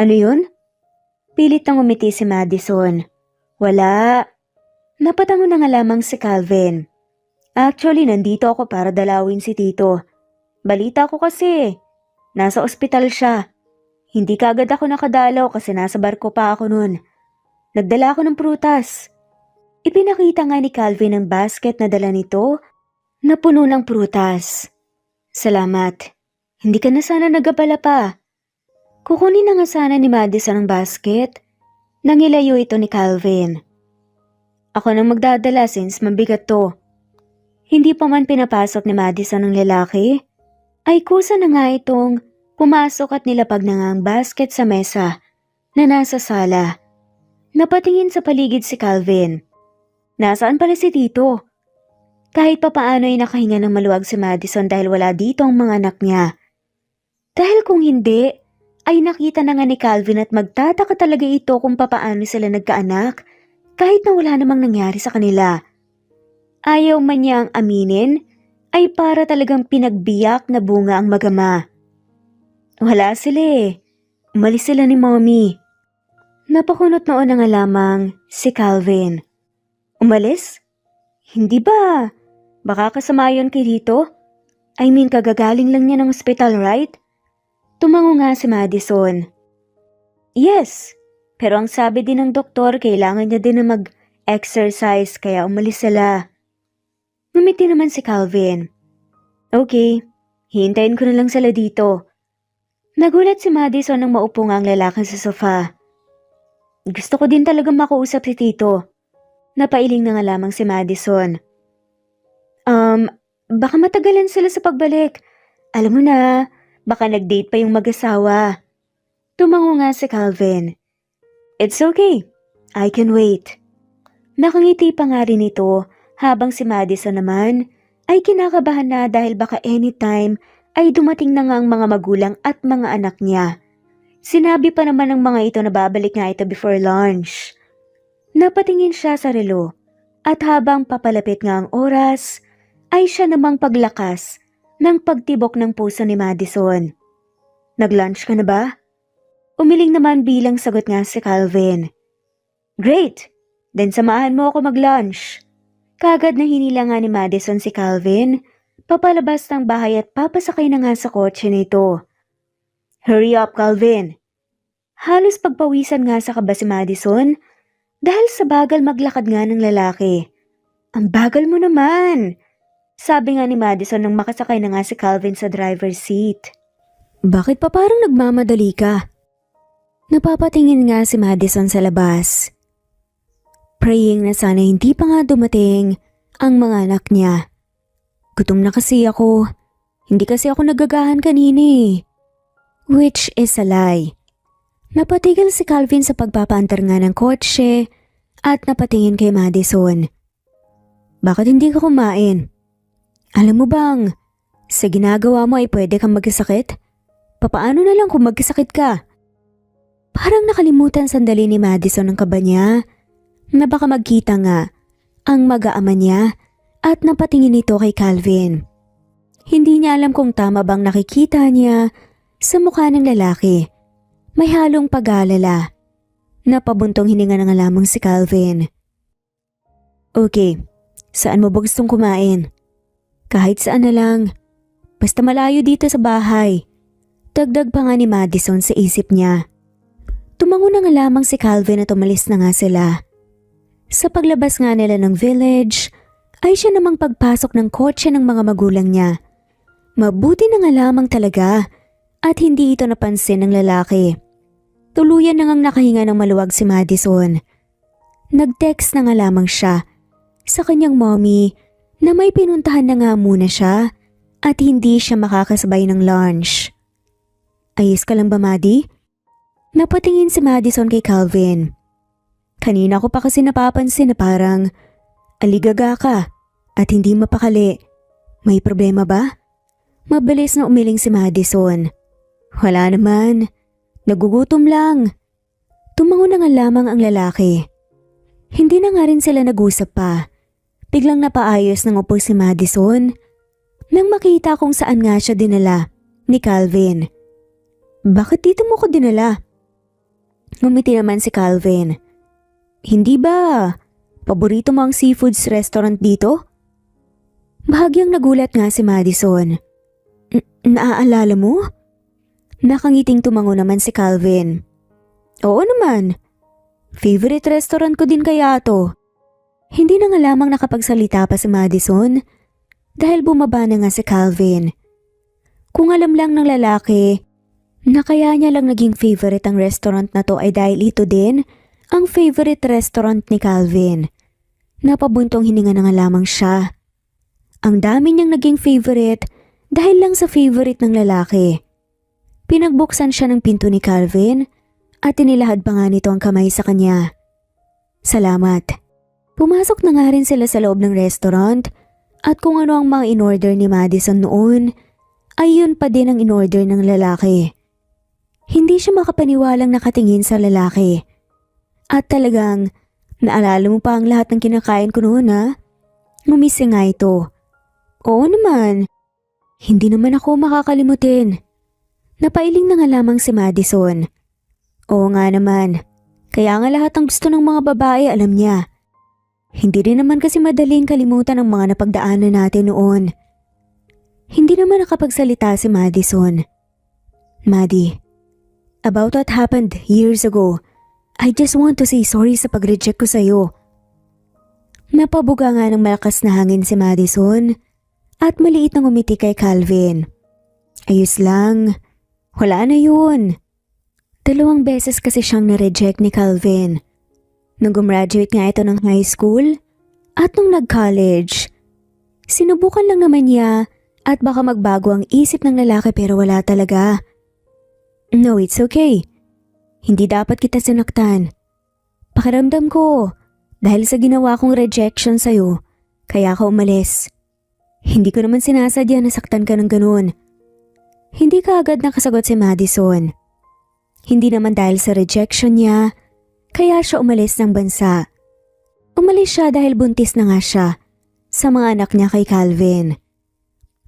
Ano yun? Pilit nang umiti si Madison. Wala. Napatango na nga lamang si Calvin. Actually, nandito ako para dalawin si Tito. Balita ko kasi, nasa ospital siya. Hindi kaagad ako nakadalaw kasi nasa barko pa ako nun. Nagdala ako ng prutas. Ipinakita nga ni Calvin ang basket na dala nito na puno ng prutas. Salamat. Hindi ka na sana nagabala pa. Kukunin na nga sana ni Madison ang basket. Nangilayo ito ni Calvin. Ako nang magdadala since mabigat to. Hindi pa man pinapasok ni Madison ang lalaki, ay kusa na nga itong pumasok at nilapag na nga ang basket sa mesa na nasa sala. Napatingin sa paligid si Calvin. Nasaan pala si Tito? Kahit papaano ay nakahinga ng maluwag si Madison dahil wala dito ang mga anak niya. Dahil kung hindi, ay nakita na nga ni Calvin at magtataka talaga ito kung papaano sila nagkaanak kahit na wala namang nangyari sa kanila. Ayaw man niyang aminin, ay para talagang pinagbiyak na bunga ang magama. Wala sila eh. Umalis sila ni Mommy. Napakunot noon na nga lamang si Calvin. Umalis? Hindi ba? Baka kasama yun kay Tito? I mean, kagagaling lang niya ng ospital, right? Tumango nga si Madison. Yes, pero ang sabi din ng doktor, kailangan niya din na mag-exercise kaya umalis sila. Ngumiti naman si Calvin. Okay, hintayin ko na lang sila dito. Nagulat si Madison nang maupo nga ang lalaki sa sofa. Gusto ko din talagang makausap si Tito. Napailing na nga lamang si Madison. Baka matagalan sila sa pagbalik. Alam mo na, baka nag-date pa yung mag-asawa. Tumango nga si Calvin. It's okay, I can wait. Nakangiti pa nga rin ito. Habang si Madison naman ay kinakabahan na dahil baka anytime ay dumating na nga ang mga magulang at mga anak niya. Sinabi pa naman ng mga ito na babalik nga ito before lunch. Napatingin siya sa relo at habang papalapit nga ang oras ay siya namang paglakas ng pagtibok ng puso ni Madison. Nag-lunch ka na ba? Umiling naman bilang sagot nga si Calvin. Great! Then samahan mo ako mag-lunch. Kagad na hinila nga ni Madison si Calvin, papalabas ng bahay at papasakay na nga sa kotse nito. Hurry up, Calvin! Halos pagpawisan nga sa kaba si Madison dahil sa bagal maglakad nga ng lalaki. Ang bagal mo naman! Sabi nga ni Madison nang makasakay na nga si Calvin sa driver's seat. Bakit pa parang nagmamadali ka? Napapatingin nga si Madison sa labas. Praying na sana hindi pa nga dumating ang mga anak niya. Gutom na kasi ako. Hindi kasi ako nagagahan kanina eh. Which is a lie. Napatigil si Calvin sa pagpapaantar nga ng kotse at napatingin kay Madison. Bakit hindi ka kumain? Alam mo bang, sa ginagawa mo ay pwede kang magkasakit? Papaano na lang kung magkasakit ka? Parang nakalimutan sandali ni Madison ang kaba niya na baka magkita nga ang mag-aama niya at napatingin ito kay Calvin. Hindi niya alam kung tama bang nakikita niya sa mukha ng lalaki. May halong pag-aalala. Napabuntong hininga na nga lamang si Calvin. Okay, saan mo ba gustong kumain? Kahit saan na lang. Basta malayo dito sa bahay. Dagdag pa nga ni Madison sa isip niya. Tumango na nga lamang si Calvin at umalis na nga sila. Sa paglabas nga nila ng village, ay siya namang pagpasok ng kotse ng mga magulang niya. Mabuti na nga lamang talaga at hindi ito napansin ng lalaki. Tuluyan na ngang nakahinga ng maluwag si Madison. Nag-text na nga lamang siya sa kanyang mommy na may pinuntahan na nga muna siya at hindi siya makakasabay ng lunch. Ayos ka lang ba, Maddie? Napatingin si Madison kay Calvin. Kanina ko pa kasi napapansin na parang aligaga ka at hindi mapakali. May problema ba? Mabilis na umiling si Madison. Wala naman. Nagugutom lang. Tumango na nga lamang ang lalaki. Hindi na nga rin sila nag-usap pa. Biglang napaayos ng upo si Madison nang makita kung saan nga siya dinala ni Calvin. Bakit dito mo ko dinala? Ngumiti naman si Calvin. Hindi ba paborito mo ang seafoods restaurant dito? Bahagyang nagulat nga si Madison. Naaalala mo? Nakangiting tumango naman si Calvin. Oo naman. Favorite restaurant ko din kaya to. Hindi na nga lamang nakapagsalita pa si Madison dahil bumaba na nga si Calvin. Kung alam lang ng lalaki na kaya niya lang naging favorite ang restaurant na to ay dahil ito din ang favorite restaurant ni Calvin. Napabuntong hininga na nga lamang siya. Ang dami niyang naging favorite dahil lang sa favorite ng lalaki. Pinagbuksan siya ng pinto ni Calvin at inilahad pa nga nito ang kamay sa kanya. Salamat. Pumasok na nga rin sila sa loob ng restaurant at kung ano ang mga in-order ni Madison noon ay yun pa din ang in-order ng lalaki. Hindi siya makapaniwalang nakatingin sa lalaki. At talagang naalala mo pa ang lahat ng kinakain ko noon ha? Ngumisi nga ito. Oo naman. Hindi naman ako makakalimutin. Napailing na nga lamang si Madison. Oo nga naman. Kaya nga lahat ng gusto ng mga babae alam niya. Hindi rin naman kasi madaling kalimutan ang mga napagdaanan natin noon. Hindi naman nakapagsalita si Madison. Maddie, about what happened years ago, I just want to say sorry sa pag-reject ko sa'yo. Napabuga nga ng malakas na hangin si Madison at maliit na ngumiti kay Calvin. Ayos lang. Wala na yun. 2 beses kasi siyang na-reject ni Calvin. Nung gumraduate nga ito ng high school at nung nag-college. Sinubukan lang naman niya at baka magbago ang isip ng lalaki pero wala talaga. No, it's okay. Hindi dapat kita sinaktan. Pakiramdam ko, dahil sa ginawa kong rejection sa'yo, kaya ka umalis. Hindi ko naman sinasadya na saktan ka ng ganun. Hindi ka agad nakasagot si Madison. Hindi naman dahil sa rejection niya, kaya siya umalis ng bansa. Umalis siya dahil buntis na nga siya sa mga anak niya kay Calvin.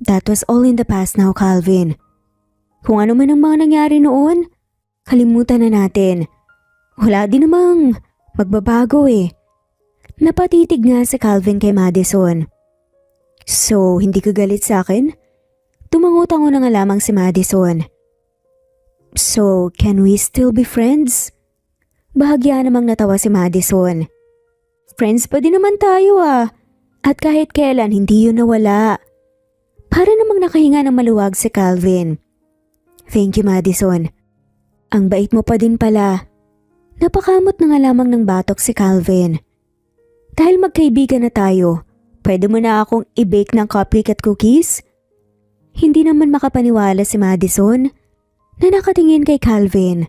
That was all in the past now, Calvin. Kung ano man ang mga nangyari noon, kalimutan na natin. Wala din namang magbabago eh. Napatitig nga si Calvin kay Madison. So, hindi ka galit sa akin? Tumango-tango na nga lamang si Madison. So, can we still be friends? Bahagya namang natawa si Madison. Friends pa din naman tayo ah. At kahit kailan hindi yun nawala. Para namang nakahinga ng maluwag si Calvin. Thank you, Madison. Ang bait mo pa din pala. Napakamot na nga lamang ng batok si Calvin. Dahil magkaibigan na tayo, pwede mo na akong i-bake ng cupcake at cookies? Hindi naman makapaniwala si Madison na nakatingin kay Calvin.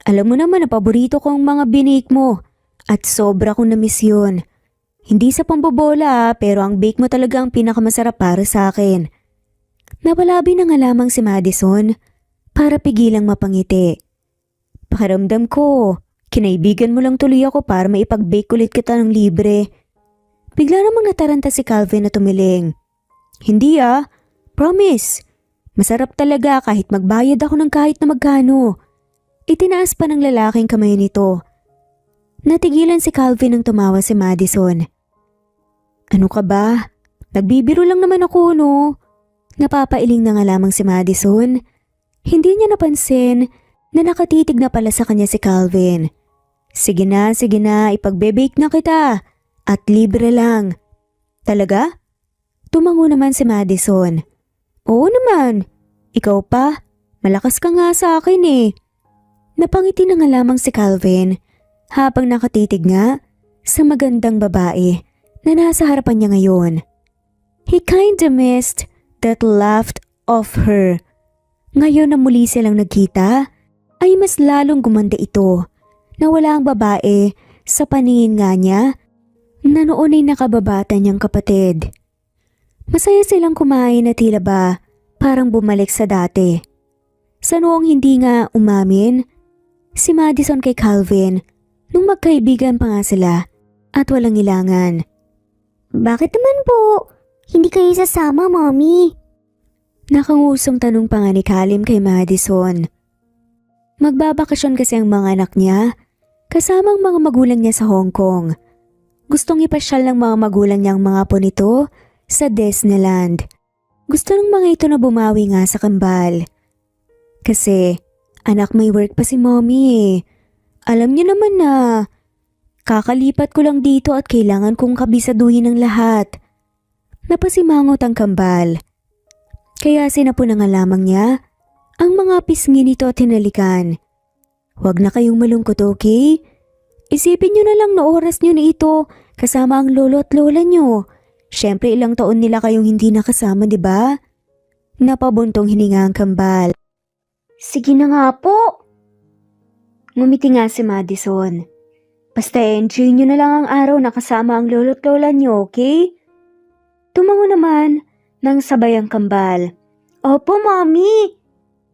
Alam mo naman na paborito ko ang mga binake mo At sobra kong namiss yun. Hindi sa pambobola pero ang bake mo talaga ang pinakamasarap para sa akin. Napalabi na nga lamang si Madison para pigilang mapangiti. Pakiramdam ko, kinaibigan mo lang tuloy ako para maipag-bake ulit kita ng libre. Bigla namang nataranta si Calvin na tumiling. Hindi promise. Masarap talaga kahit magbayad ako ng kahit na magkano. Itinaas pa ng lalaking kamay nito. Natigilan si Calvin nang tumawa si Madison. Ano ka ba? Nagbibiro lang naman ako, no? Napapailing na nga lamang si Madison. Hindi niya napansin na nakatitig na pala sa kanya si Calvin. Sige na, ipagbebake na kita. At libre lang. Talaga? Tumango naman si Madison. Oo naman. Ikaw pa? Malakas ka nga sa akin eh. Napangiti na nga lamang si Calvin habang nakatitig nga sa magandang babae na nasa harapan niya ngayon. He kinda missed that laughed of her. Ngayon na muli silang nagkita, ay mas lalong gumanda ito na wala ang babae sa paningin nga niya na noon ay nakababata niyang kapatid. Masaya silang kumain na tila ba parang bumalik sa dati. Sa noong hindi nga umamin, si Madison kay Calvin nung magkaibigan pa nga sila at walang ilangan. Bakit naman po? Hindi kayo sasama, Mommy? Nakangusong tanong pa nga ni Kalim kay Madison. Magbabakasyon kasi ang mga anak niya kasama ang mga magulang niya sa Hong Kong. Gustong ipasyal ng mga magulang niyang mga apo nito sa Disneyland. Gusto ng mga ito na bumawi nga sa kambal. Kasi anak may work pa si Mommy eh. Alam niyo naman na kakalipat ko lang dito at kailangan kong kabisaduhin ng lahat. Napasimangot ang kambal. Kaya sinapo na nga lamang niya ang mga pisngi nito at hinalikan. Huwag na kayong malungkot, okay? Isipin niyo na lang na oras niyo na ito kasama ang lolo at lola niyo. Siyempre ilang taon nila kayong hindi nakasama, di ba? Napabuntong hininga ang kambal. Sige na nga po. Ngumiti nga si Madison. Basta enjoy nyo na lang ang araw na kasama ang lolo at lola nyo, okay? Tumango naman ng sabay ang kambal. Opo, Mommy.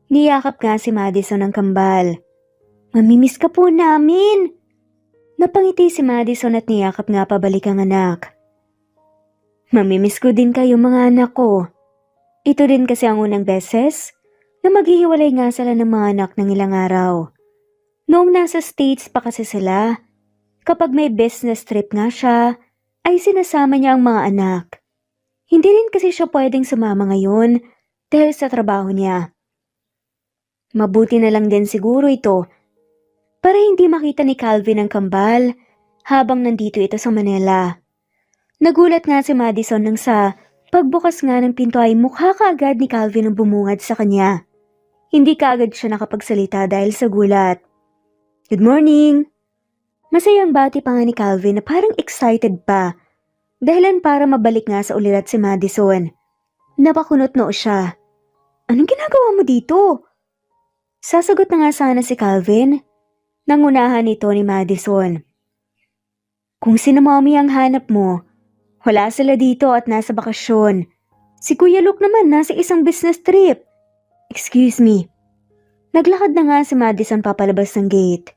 Niyakap nga si Madison ng kambal. Mamimiss ka po namin. Napangiti si Madison at niyakap nga pabalik ang anak. Mamimiss ko din kayo mga anak ko. Ito din kasi ang unang beses na maghihiwalay nga sila ng mga anak ng ilang araw. Noong nasa States pa kasi sila, kapag may business trip nga siya, ay sinasama niya ang mga anak. Hindi rin kasi siya pwedeng sumama ngayon dahil sa trabaho niya. Mabuti na lang din siguro ito para hindi makita ni Calvin ang kambal habang nandito ito sa Manila. Nagulat nga si Madison nang sa pagbukas nga ng pinto ay mukha kaagad ni Calvin ang bumungad sa kanya. Hindi kaagad siya nakapagsalita dahil sa gulat. Good morning! Masayang bati pa nga ni Calvin na parang excited pa. Dahilan para mabalik nga sa ulirat si Madison. Napakunot noo siya. Anong ginagawa mo dito? Sasagot na nga sana si Calvin. Nangunahan ito ni Madison. Kung sino Mommy ang hanap mo, wala sila dito at nasa bakasyon. Si Kuya Luke naman nasa isang business trip. Excuse me. Naglakad na nga si Madison papalabas ng gate.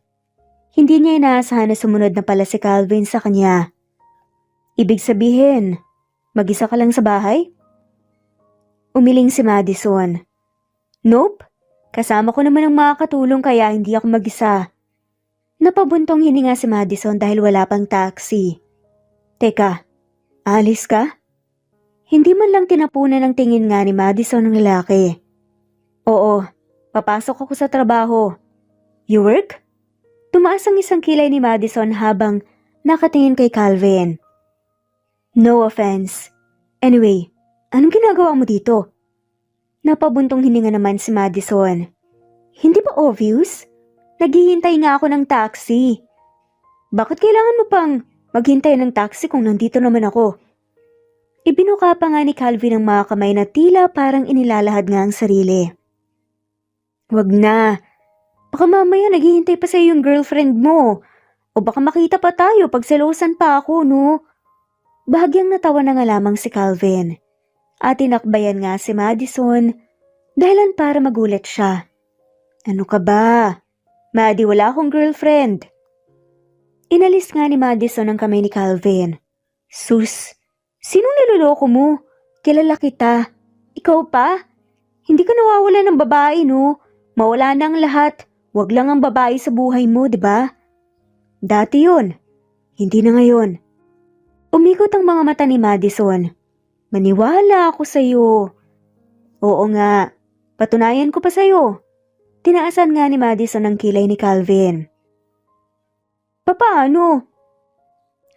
Hindi niya inaasahan na sumunod na pala si Calvin sa kanya. Ibig sabihin, mag-isa ka lang sa bahay? Umiling si Madison. Nope, kasama ko naman ang mga katulong kaya hindi ako mag-isa. Napabuntong hininga si Madison dahil wala pang taxi. Teka, alis ka? Hindi man lang tinapunan ng tingin nga ni Madison ng lalaki. Oo, papasok ako sa trabaho. You work? Tumaas ang isang kilay ni Madison habang nakatingin kay Calvin. No offense. Anyway, anong ginagawa mo dito? Napabuntong hininga naman si Madison. Hindi ba obvious? Naghihintay nga ako ng taxi. Bakit kailangan mo pang maghintay ng taxi kung nandito naman ako? Ibinuka pa nga ni Calvin ang mga kamay na tila parang inilalahad nga ang sarili. Wag na. Baka mamaya naghihintay pa sa'yo yung girlfriend mo. O baka makita pa tayo pag selosan pa ako, no? Bahagyang natawa na nga lamang si Calvin. At tinakbayan nga si Madison, dahilan para magulat siya. Ano ka ba? Maddie, wala akong girlfriend. Inalis nga ni Madison ang kamay ni Calvin. Sus, sinong niloloko mo? Kilala kita. Ikaw pa? Hindi ka nawawala ng babae, no? Mawala na ang lahat. Wag lang ang babae sa buhay mo, di ba? Dati yun. Hindi na ngayon. Umikot ang mga mata ni Madison. Maniwala ako sa'yo. Oo nga. Patunayan ko pa sa'yo. Tinaasan nga ni Madison ang kilay ni Calvin. Papaano?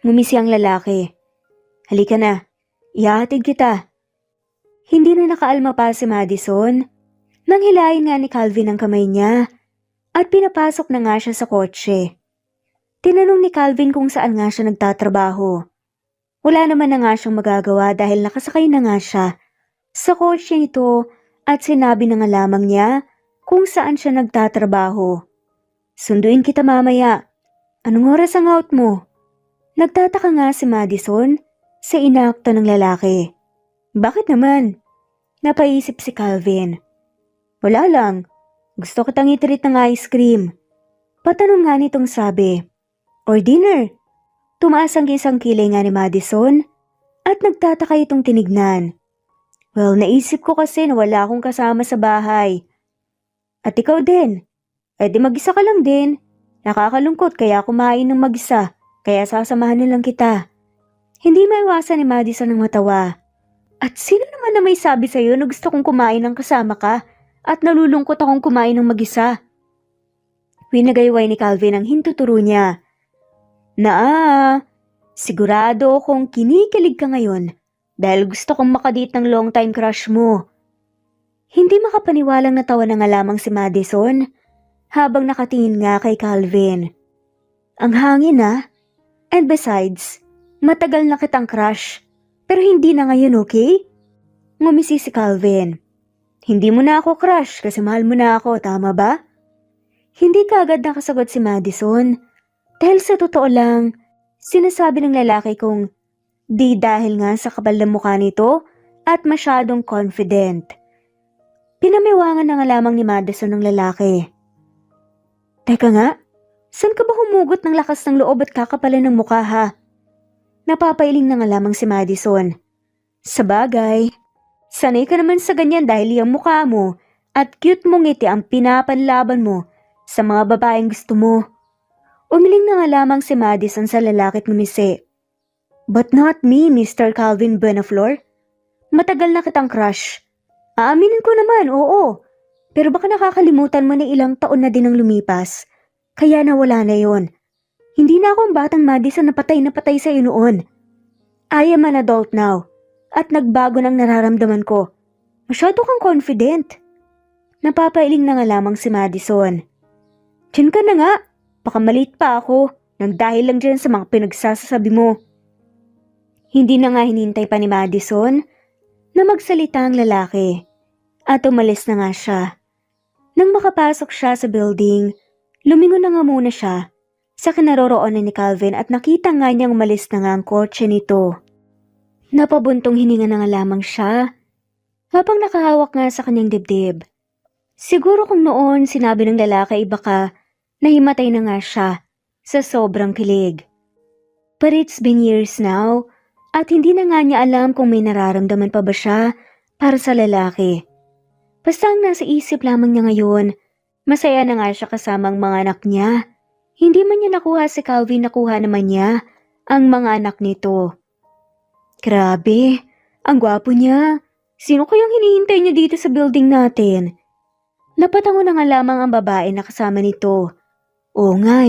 Ngumisi ang lalaki. Halika na. Ihahatid kita. Hindi na nakaalma pa si Madison. Nang hilahin nga ni Calvin ang kamay niya at pinapasok na nga siya sa kotse. Tinanong ni Calvin kung saan nga siya nagtatrabaho. Wala naman na nga siyang magagawa dahil nakasakay na nga siya sa kotse nito at sinabi na nga lamang niya kung saan siya nagtatrabaho. Sunduin kita mamaya. Anong oras ang out mo? Nagtataka nga si Madison sa inaakto ng lalaki. Bakit naman? Napaisip si Calvin. Wala lang. Gusto kitang i-treat ng ice cream. Patanong nga nitong sabi. Or dinner? Tumaas ang isang kilay nga ni Madison at nagtataka itong tinignan. Well, naisip ko kasi na wala akong kasama sa bahay. At ikaw din. Eh di mag-isa ka lang din. Nakakalungkot kaya kumain ng mag-isa, kaya sasamahan na lang kita. Hindi maiwasan ni Madison ang matawa. At sino naman na may sabi sa'yo na gusto kong kumain ng kasama ka at nalulungkot akong kumain ng mag-isa? Winagayway ni Calvin ang hintuturo niya. Sigurado akong kinikilig ka ngayon dahil gusto kong makadate ng long time crush mo. Hindi makapaniwalang natawa na nga lamang si Madison habang nakatingin nga kay Calvin. Ang hangin And besides, matagal na kitang crush. Pero hindi na ngayon, okay? Ngumisi si Calvin. Hindi mo na ako crush kasi mahal mo na ako, tama ba? Hindi kaagad nakasagot si Madison. Dahil sa totoo lang, sinasabi ng lalaki kong di dahil nga sa kapal ng mukha nito at masyadong confident. Pinamiwangan na nga lamang ni Madison ng lalaki. Teka nga, saan ka ba humugot ng lakas ng loob at kakapalan ng mukha ha? Napapailing na nga lamang si Madison. Sabagay, sanay ka naman sa ganyan dahil yung mukha mo at cute mong ngiti ang pinapanlaban mo sa mga babaeng gusto mo. Umiling na nga lamang si Madison sa lalaki at ngumisi. But not me, Mr. Calvin Buenaflor. Matagal na kitang crush. Aaminin ko naman, oo. Pero baka nakakalimutan mo na ilang taon na din ang lumipas. Kaya nawala na yon. Hindi na akong batang Madison na patay sa iyo noon. I am an adult now. At nagbago ng nararamdaman ko. Masyado kang confident. Napapailing na nga lamang si Madison. Diyan ka na nga. Baka maliit pa ako. Nang dahil lang dyan sa mga pinagsasabi mo. Hindi na nga hinintay pa ni Madison na magsalita ang lalaki. At umalis na nga siya. Nang makapasok siya sa building, lumingon na nga muna siya sa kinaroroonan ni Calvin at nakita nga niyang umalis na nga ang kotse nito. Napabuntong hininga na nga lamang siya habang nakahawak nga sa kanyang dibdib. Siguro kung noon sinabi ng lalaki ay baka nahimatay na nga siya sa sobrang kilig. But it's been years now at hindi na nga niya alam kung may nararamdaman pa ba siya para sa lalaki. Basta ang nasa isip lamang niya ngayon, masaya na nga siya kasamang mga anak niya. Hindi man niya nakuha si Calvin, nakuha naman niya ang mga anak nito. Grabe, ang gwapo niya. Sino kayang hinihintay niya dito sa building natin? Napatango na nga lamang ang babae na kasama nito. Oo nga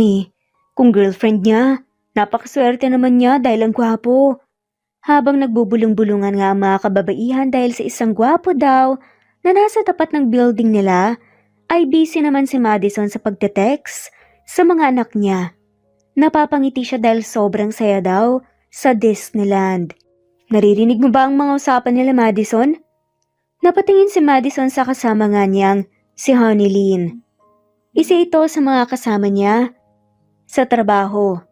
kung girlfriend niya, napakaswerte naman niya dahil ang gwapo. Habang nagbubulong-bulungan nga ang mga kababaihan dahil sa isang gwapo daw, na nasa tapat ng building nila, ay busy naman si Madison sa pagte-text sa mga anak niya. Napapangiti siya dahil sobrang saya daw sa Disneyland. Naririnig mo ba ang mga usapan nila, Madison? Napatingin si Madison sa kasama nga niyang si Honeylyn. Isa ito sa mga kasama niya. Sa trabaho.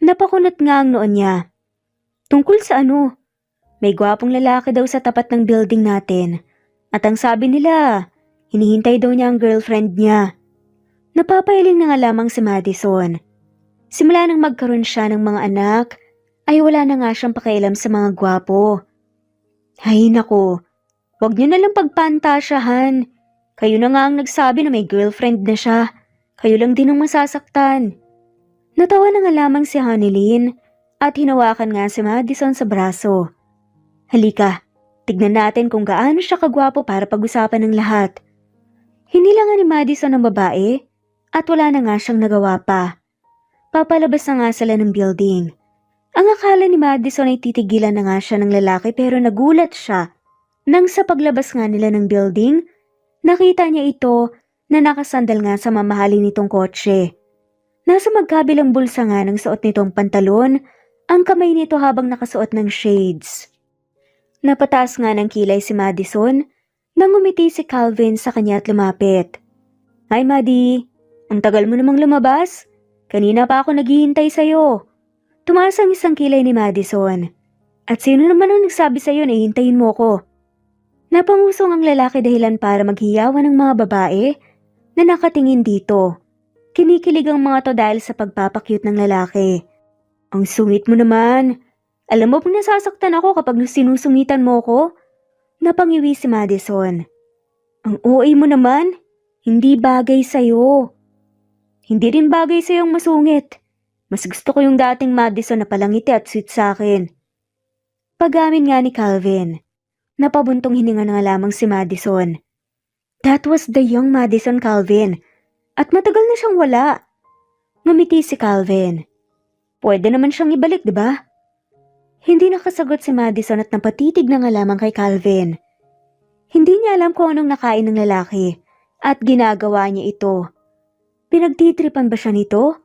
Napakunot nga ang noon niya. Tungkol sa ano? May gwapong lalaki daw sa tapat ng building natin. At ang sabi nila, hinihintay daw niya ang girlfriend niya. Napapahiling na nga lamang si Madison. Simula nang magkaroon siya ng mga anak, ay wala na nga siyang pakialam sa mga gwapo. Ay nako, wag niyo na lang pagpantasyahan. Kayo na nga ang nagsabi na may girlfriend na siya. Kayo lang din ang masasaktan. Natawa na nga lamang si Honeylin at hinawakan nga si Madison sa braso. Halika, tignan natin kung gaano siya kagwapo para pag-usapan ng lahat. Hinila nga ni Madison ang babae at wala na nga siyang nagawa pa. Papalabas na nga sila ng building. Ang akala ni Madison ay titigilan na nga siya ng lalaki pero nagulat siya nang sa paglabas nga nila ng building, nakita niya ito na nakasandal nga sa mamahalin nitong kotse. Nasa magkabilang bulsa nga ng suot nitong pantalon, ang kamay nito habang nakasuot ng shades. Napataas nga ng kilay si Madison nang umiti si Calvin sa kanya at lumapit. Hi Maddie, ang tagal mo namang lumabas. Kanina pa ako naghihintay sa'yo. Tumaas ang isang kilay ni Madison. At sino naman ang nagsabi sa'yo na hihintayin mo ko? Napangusong ang lalaki dahilan para maghiyawan ng mga babae na nakatingin dito. Kinikilig ang mga to dahil sa pagpapakyut ng lalaki. Ang sungit mo naman. Alam mo pang nasasaktan ako kapag sinusungitan mo ko? Napangiwi si Madison. Ang OA mo naman, hindi bagay sa'yo. Hindi rin bagay sa'yo ang masungit. Mas gusto ko yung dating Madison na palangiti at sweet sa akin. Pag-amin nga ni Calvin. Napabuntong hininga na nga lamang si Madison. That was the young Madison, Calvin. At matagal na siyang wala. Ngumiti si Calvin. Pwede naman siyang ibalik, di ba? Hindi nakasagot si Madison at napatitig na nga lamang kay Calvin. Hindi niya alam kung anong nakain ng lalaki at ginagawa niya ito. Pinagtitripan ba siya nito?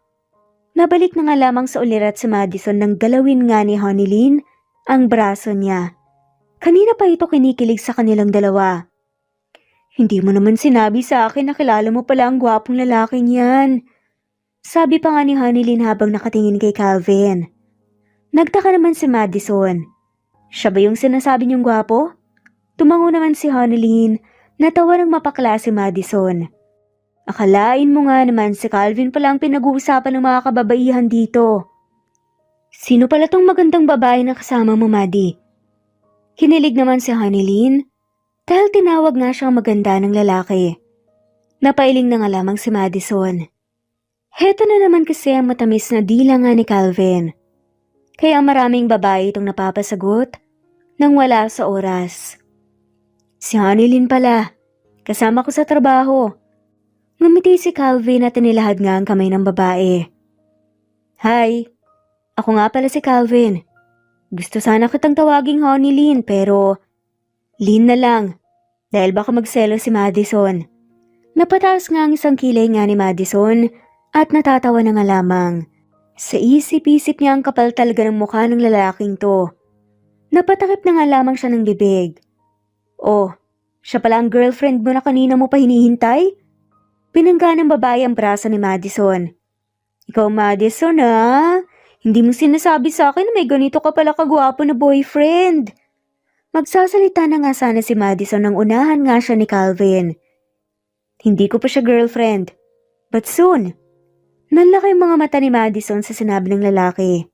Nabalik na nga lamang sa ulirat si Madison nang galawin nga ni Honeylin ang braso niya. Kanina pa ito kinikilig sa kanilang dalawa. Hindi mo naman sinabi sa akin na kilala mo pala ang gwapong lalaking yan. Sabi pa nga ni Honeylin habang nakatingin kay Calvin. Nagtaka naman si Madison. Siya ba yung sinasabi niyong gwapo? Tumango naman si Honeylin, natawa ng mapakla si Madison. Akalain mo nga naman si Calvin pala ang pinag-uusapan ng mga kababaihan dito. Sino pala tong magandang babae na kasama mo, Maddie? Kinilig naman si Honeylin dahil tinawag nga siyang maganda ng lalaki. Napailing na nga lamang si Madison. Heto na naman kasi ang matamis na dila nga ni Calvin. Kaya maraming babae itong napapasagot nang wala sa oras. Si Honeylin pala, kasama ko sa trabaho. Ngumiti si Calvin at inilahad nga ang kamay ng babae. Hi, ako nga pala si Calvin. Gusto sana kitang tawaging Honeylin pero Lin na lang dahil baka magselo si Madison. Napataas nga ang isang kilay nga ni Madison at natatawa na nga lamang. Sa isip-isip niya ang kapal talaga ng mukha ng lalaking to. Napatakip na nga lamang siya ng bibig. Oh, siya pala ang girlfriend mo na kanina mo pa hinihintay? Pinangga ng babae ang braso ni Madison. Ikaw Madison hindi mo sinasabi sa akin na may ganito ka pala kagwapo na boyfriend. Magsasalita na nga sana si Madison nang unahan nga siya ni Calvin. Hindi ko pa siya girlfriend. But soon. Nanlaki ang mga mata ni Madison sa sinabi ng lalaki.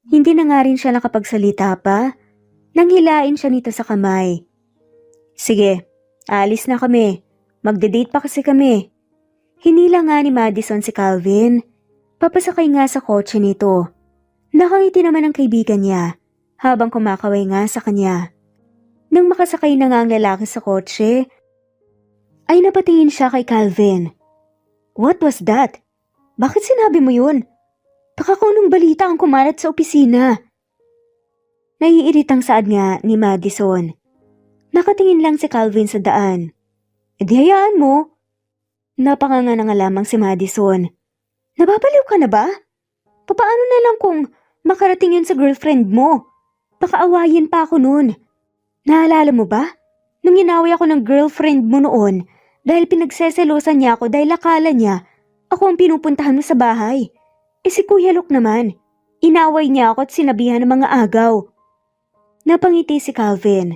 Hindi na nga rin siya nakapagsalita pa nang hilain siya nito sa kamay. Sige, alis na kami. Magde-date pa kasi kami. Hinila nga ni Madison si Calvin. Papasakay nga sa kotse nito. Nakangiti naman ang kaibigan niya habang kumakaway nga sa kanya. Nang makasakay na nga ang lalaki sa kotse, ay napatingin siya kay Calvin. What was that? Bakit sinabi mo yun? Baka kung anong balita ang kumalat sa opisina. Naiiritang saad nga ni Madison. Nakatingin lang si Calvin sa daan. E di hayaan mo. Napanganga na nga lamang si Madison. Nababaliw ka na ba? Papaano na lang kung makarating yun sa girlfriend mo? Baka awayin pa ako noon. Naalala mo ba? Nung inaway ako ng girlfriend mo noon dahil pinagseselosan niya ako dahil akala niya ako ang pinupuntahan mo sa bahay. Si Kuya Luke naman, inaway niya ako at sinabihan ng mga agaw. Napangiti si Calvin.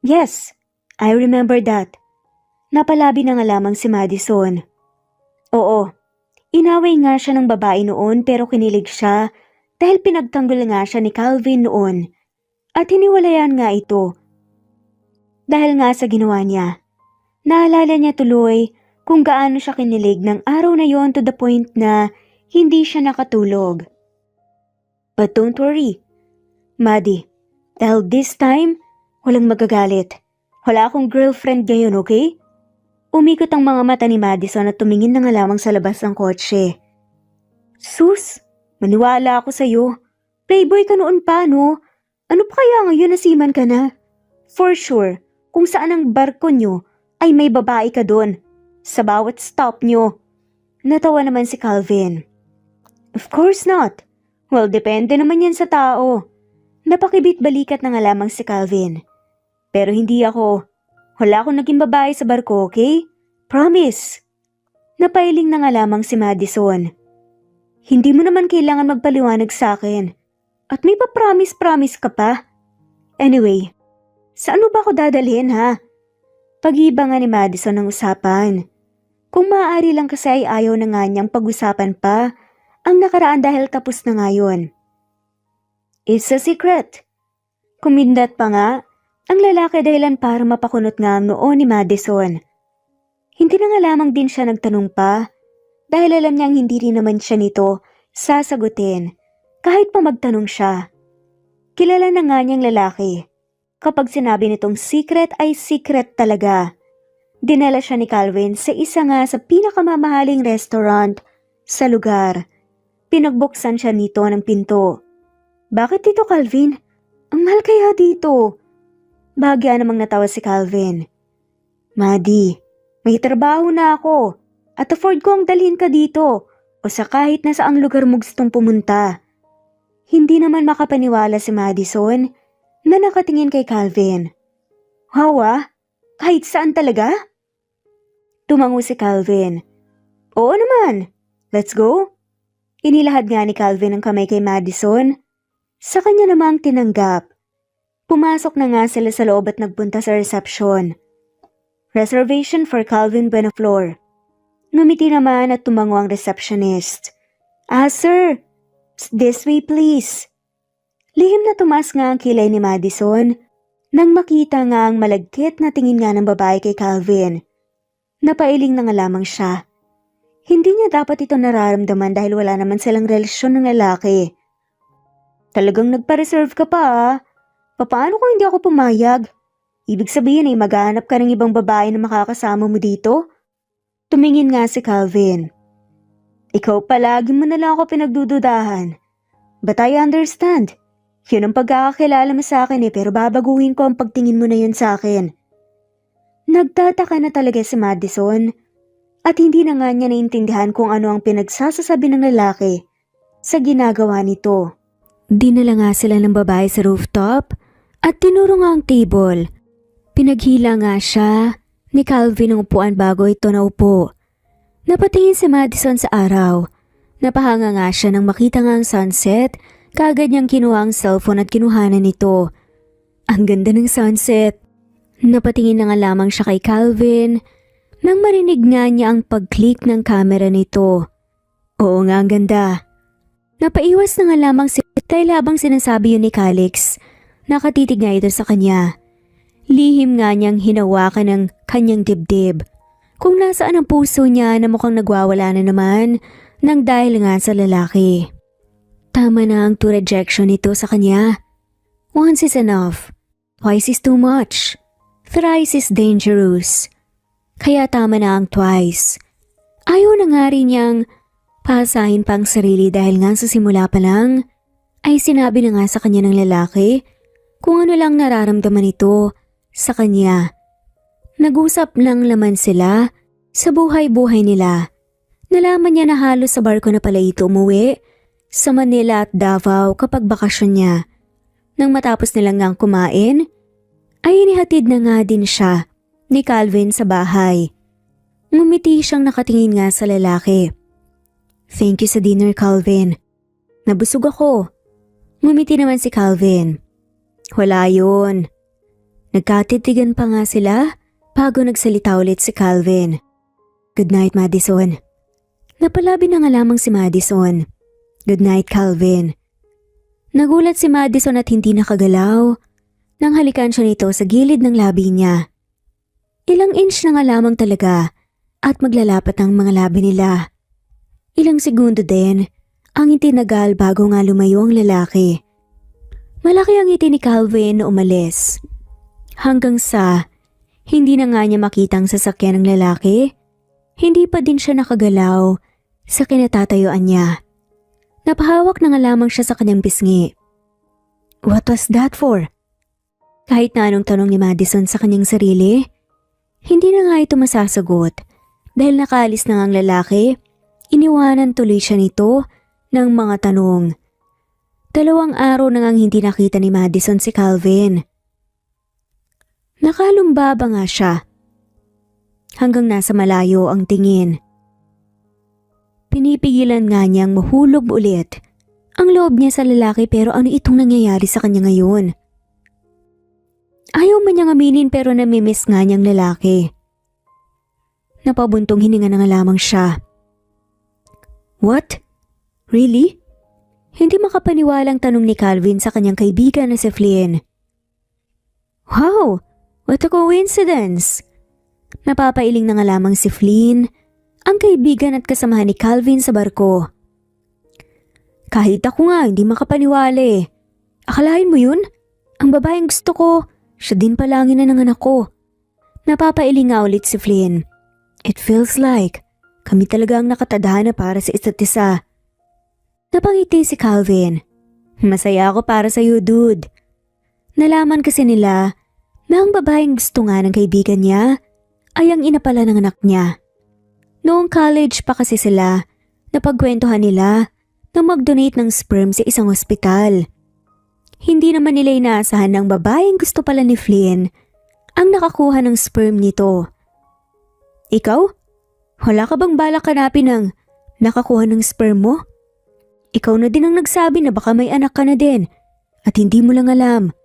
Yes, I remember that. Napalabi na nga lamang si Madison. Oo, inaway nga siya ng babae noon pero kinilig siya dahil pinagtanggol nga siya ni Calvin noon. At hiniwalayan nga ito. Dahil nga sa ginawa niya, naalala niya tuloy kung gaano siya kinilig ng araw na yon to the point na hindi siya nakatulog. But don't worry, Maddie, dahil this time, walang magagalit. Wala akong girlfriend ngayon, okay? Umikot ang mga mata ni Madison at tumingin na nga lamang sa labas ng kotse. Sus, maniwala ako sa'yo. Playboy ka noon pa, no? Ano pa kaya ngayon nasiman ka na? For sure, kung saan ang barko nyo ay may babae ka doon. Sa bawat stop nyo. Natawa naman si Calvin. Of course not. Well, depende naman yan sa tao. Napakibit-balikat na nga lamang si Calvin. Pero hindi ako. Wala akong naging babae sa barko, okay? Promise. Napailing na nga lamang si Madison. Hindi mo naman kailangan magpaliwanag sa akin. At may pa-promise ka pa. Anyway, saan mo ba ako dadalhin ha? Pag-iba nga ni Madison ang usapan. Kung maaari lang kasi ay ayaw na nga niyang pag-usapan pa ang nakaraan dahil tapos na nga yun. It's a secret. Kumindat pa nga ang lalaki dahilan para mapakunot nga ang noo ni Madison. Hindi na nga lamang din siya nagtanong pa dahil alam niyang hindi rin naman siya nito sasagutin kahit pa magtanong siya. Kilala na nga niyang lalaki. Kapag sinabi nitong secret ay secret talaga. Dinala siya ni Calvin sa isa nga sa pinakamamahaling restaurant sa lugar. Pinagbuksan siya nito ng pinto. Bakit dito, Calvin? Ang mahal kaya dito? Bahagya namang natawa si Calvin. Maddie, may trabaho na ako at afford ko ang dalhin ka dito o sa kahit na saang lugar mo gustong pumunta. Hindi naman makapaniwala si Madison na nakatingin kay Calvin. Hawa? Kahit saan talaga? Tumango si Calvin. Oo naman. Let's go. Inilahad nga ni Calvin ang kamay kay Madison. Sa kanya namang tinanggap. Pumasok na nga sila sa loob at nagpunta sa reception. Reservation for Calvin Buenaflor. Ngumiti naman at tumango ang receptionist. Sir. This way please. Lihim na tumaas nga ang kilay ni Madison nang makita nga ang malagkit na tingin nga ng babae kay Calvin. Napailing na nga lamang siya. Hindi niya dapat ito nararamdaman dahil wala naman silang relasyon ng lalaki. Talagang nagpa-reserve ka pa ah. Paano kung hindi ako pumayag? Ibig sabihin ay maghahanap ka ng ibang babae na makakasama mo dito? Tumingin nga si Calvin. Ikaw palagi mo na lang ako pinagdududahan. But I understand. Yun ang pagkakakilala mo sa akin pero babaguhin ko ang pagtingin mo na yun sa akin. Nagtataka na talaga si Madison at hindi na nga niya naintindihan kung ano ang pinagsasasabi ng lalaki sa ginagawa nito. Dinala nga sila ng babae sa rooftop at tinuro nga ang table. Pinaghila nga siya ni Calvin ang upuan bago ito naupo. Napatingin si Madison sa araw. Napahanga nga siya nang makita nga ang sunset. Kaagad niyang kinuha ang cellphone at kinuhanan nito. Ang ganda ng sunset. Napatingin na nga lamang siya kay Calvin nang marinig nga niya ang pag-click ng camera nito. Oo nga, ang ganda. Napaiwas na nga lamang si dahil habang sinasabi yun ni Calix. Nakatitig nga ito sa kanya. Lihim nga niyang hinawakan ng kanyang dibdib. Kung nasaan ang puso niya na mukhang nagwawala na naman nang dahil nga sa lalaki. Tama na ang rejection nito sa kanya. Once is enough. Twice is too much. Thrice is dangerous. Kaya tama na ang twice. Ayaw na nga rin niyang pasahin pa ang sarili dahil nga sa simula pa lang ay sinabi na nga sa kanya ng lalaki kung ano lang nararamdaman nito sa kanya. Nag-usap lang naman sila sa buhay-buhay nila. Nalaman niya na halos sa barko na pala ito umuwi sa Manila at Davao kapag bakasyon niya. Nang matapos nilang ngang kumain, ay inihatid na nga din siya ni Calvin sa bahay. Ngumiti siyang nakatingin nga sa lalaki. Thank you sa dinner, Calvin. Nabusog ako. Ngumiti naman si Calvin. Wala yun. Nagkatitigan pa nga sila bago nagsalita ulit si Calvin. Good night, Madison. Napalabi na nga lamang si Madison. Good night, Calvin. Nagulat si Madison at hindi nakagalaw nang halikan siya nito sa gilid ng labi niya. Ilang inch na nga lamang talaga at maglalapat ang mga labi nila. Ilang segundo din ang itinagal bago nga lumayo ang lalaki. Malaki ang ngiti ni Calvin na umalis. Hanggang sa hindi na nga niya makitang sasakyan ng lalaki, hindi pa din siya nakagalaw sa kinatatayuan niya. Napahawak na nga lamang siya sa kanyang pisngi. What was that for? Kahit na anong tanong ni Madison sa kanyang sarili, hindi na nga ito masasagot dahil nakaalis na nga ang lalaki. Iniwanan tuloy siya nito ng mga tanong. 2 araw na ngang hindi nakita ni Madison si Calvin. Nakalumbaba nga siya. Hanggang nasa malayo ang tingin. Pinipigilan nga niyang mahulog ulit ang loob niya sa lalaki pero ano itong nangyayari sa kanya ngayon? Ayaw man niyang aminin pero namimiss nga niyang lalaki. Napabuntong hininga na nga lamang siya. What? Really? Hindi makapaniwalang tanong ni Calvin sa kanyang kaibigan na si Flynn. Wow! What a coincidence! Napapailing na nga lamang si Flynn, ang kaibigan at kasamahan ni Calvin sa barko. Kahit ako nga hindi makapaniwala eh. Akalain mo yun? Ang babaeng gusto ko, siya din pala ang ina ng anak ko. Napapailing nga ulit si Flynn. It feels like kami talaga ang nakatadhana para sa isa't isa. Napangiti si Calvin. Masaya ako para sa iyo, dude. Nalaman kasi nila na ang babaeng gusto nga ng kaibigan niya ay ang ina pala ng anak niya. Noong college pa kasi sila, napagkwentuhan nila na mag-donate ng sperm sa isang ospital. Hindi naman nila inaasahan ng babaeng gusto pala ni Flynn ang nakakuha ng sperm nito. Ikaw? Wala ka bang balak hanapin ng nakakuha ng sperm mo? Ikaw na din ang nagsabi na baka may anak ka na din at hindi mo lang alam.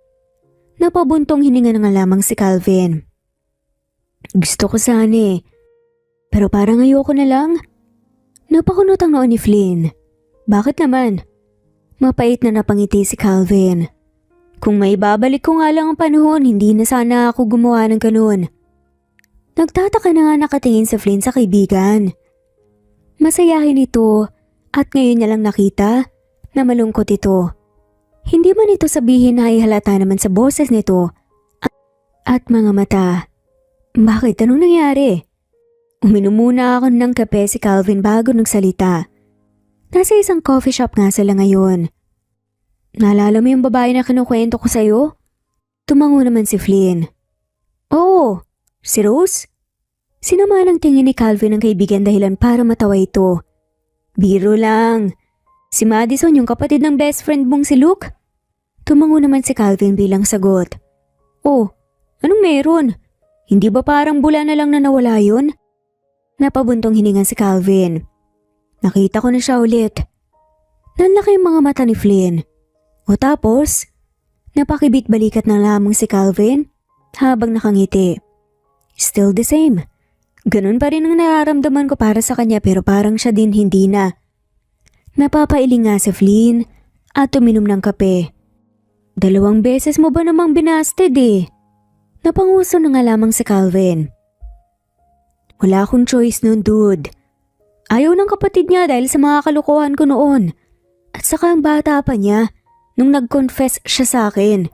Napabuntong hininga na nga lamang si Calvin. Gusto ko sana eh, pero parang ayoko na lang. Napakunot ang noo ni Flynn. Bakit naman? Mapait na napangiti si Calvin. Kung may babalik ko nga lang ang panahon, hindi na sana ako gumawa ng ganun. Nagtataka na nga nakatingin si Flynn sa kaibigan. Masayahin ito at ngayon niya lang nakita na malungkot ito. Hindi man ito sabihin na ihalata naman sa boses nito at mga mata. Bakit? Anong nangyari? Uminom muna ako ng kape si Calvin bago nagsalita. Nasa isang coffee shop nga sila ngayon. Naalala mo yung babae na kinukwento ko sa'yo? Tumango naman si Flynn. Oo. Si Rose? Sinama ng tingin ni Calvin ang kaibigan dahilan para matawa ito. Biro lang. Si Madison yung kapatid ng best friend mong si Luke? Tumango naman si Calvin bilang sagot. Oh, anong meron? Hindi ba parang bula na lang na nawala yun? Napabuntong hininga si Calvin. Nakita ko na siya ulit. Nanlaki yung mga mata ni Flynn. O tapos, napakibit balikat na lamang si Calvin habang nakangiti. Still the same. Ganun pa rin ang nararamdaman ko para sa kanya pero parang siya din hindi na. Napapailing nga si Flynn at uminom ng kape. 2 beses mo ba namang binasted eh? Napanguso na nga lamang si Calvin. Wala akong choice nun, dude. Ayaw ng kapatid niya dahil sa mga kalokohan ko noon. At saka ang bata pa niya nung nag-confess siya sa akin.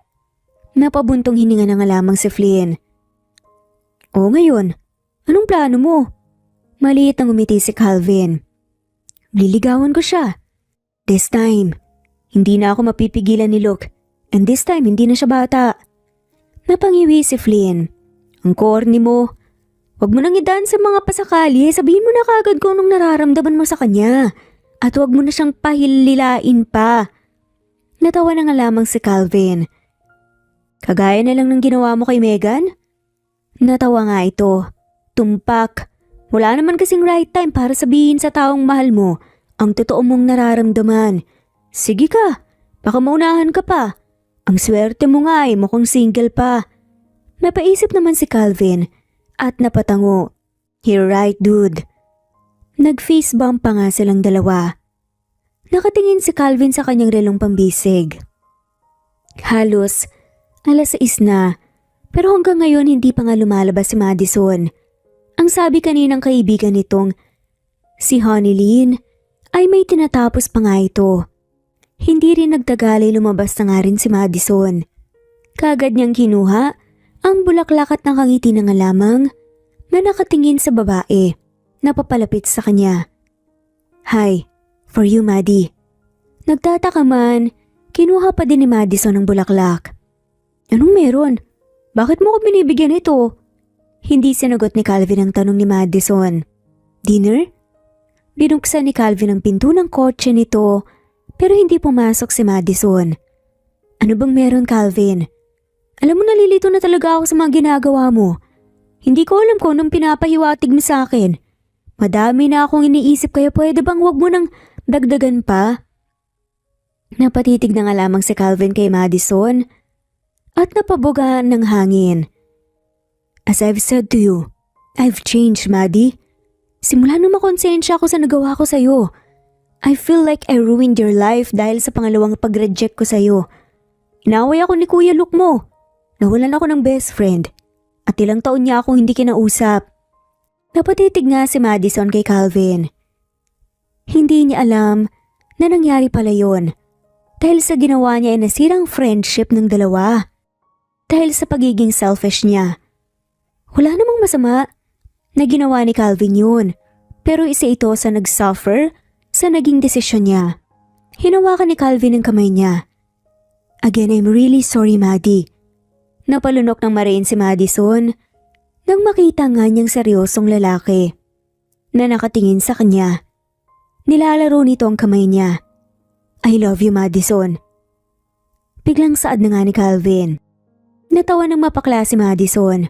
Napabuntong hininga na nga lamang si Flynn. O ngayon, anong plano mo? Maliit ang umiti si Calvin. Liligawan ko siya. This time, hindi na ako mapipigilan ni Luke. And this time, hindi na siya bata. Napangiwi si Flynn. Ang corny mo. Huwag mo nang idaan sa mga pasakali. Sabihin mo na kagad kung anong nararamdaman mo sa kanya. At huwag mo na siyang pahililain pa. Natawa na nga lamang si Calvin. Kagaya na lang ng ginawa mo kay Megan? Natawa nga ito. Tumpak. Wala naman kasing right time para sabihin sa taong mahal mo ang totoo mong nararamdaman. Sige ka, baka maunahan ka pa. Ang swerte mo nga ay mukhang single pa. Napaisip naman si Calvin at napatango. You're right, dude. Nag-face bump pa nga silang dalawa. Nakatingin si Calvin sa kanyang relong pambisig. Halos 6:00 na, pero hanggang ngayon hindi pa nga lumalabas si Madison. Ang sabi kaninang kaibigan nitong si Honeylyn ay may tinatapos pa nga ito. Hindi rin nagtagal ay lumabas na nga rin si Madison. Kaagad niyang kinuha ang bulaklak at nakangiti na nga lamang na nakatingin sa babae na papalapit sa kanya. Hi, for you, Maddie. Nagtataka man, kinuha pa din ni Madison ang bulaklak. Anong meron? Bakit mo ko binibigyan ito? Hindi sinagot ni Calvin ang tanong ni Madison. Dinner? Binuksan ni Calvin ang pinto ng kotse nito pero hindi pumasok si Madison. Ano bang meron, Calvin? Alam mo, nalilito na talaga ako sa mga ginagawa mo. Hindi ko alam kung anong pinapahiwatig mo sa akin. Madami na akong iniisip kaya pwede bang wag mo nang dagdagan pa? Napatitig na nga lamang si Calvin kay Madison at napabugaan ng hangin. As I've said to you, I've changed, Maddie. Simula nung makonsensya ako sa nagawa ko sa'yo. I feel like I ruined your life dahil sa pangalawang pag-reject ko sa'yo. Inaway ako ni Kuya Luke mo. Nawalan ako ng best friend. At ilang taon niya akong hindi kinausap. Napatitig nga si Madison kay Calvin. Hindi niya alam na nangyari pala yon. Dahil sa ginawa niya ay nasirang friendship ng dalawa. Dahil sa pagiging selfish niya. Wala namang masama na ginawa ni Calvin yun, pero isa ito sa nag-suffer sa naging desisyon niya. Hinawakan ni Calvin ang kamay niya. Again, I'm really sorry, Maddie. Napalunok ng mariin si Madison nang makita nga niyang seryosong lalaki na nakatingin sa kanya. Nilalaro nito ang kamay niya. I love you, Madison. Biglang saad na nga ni Calvin. Natawa ng mapakla si Madison.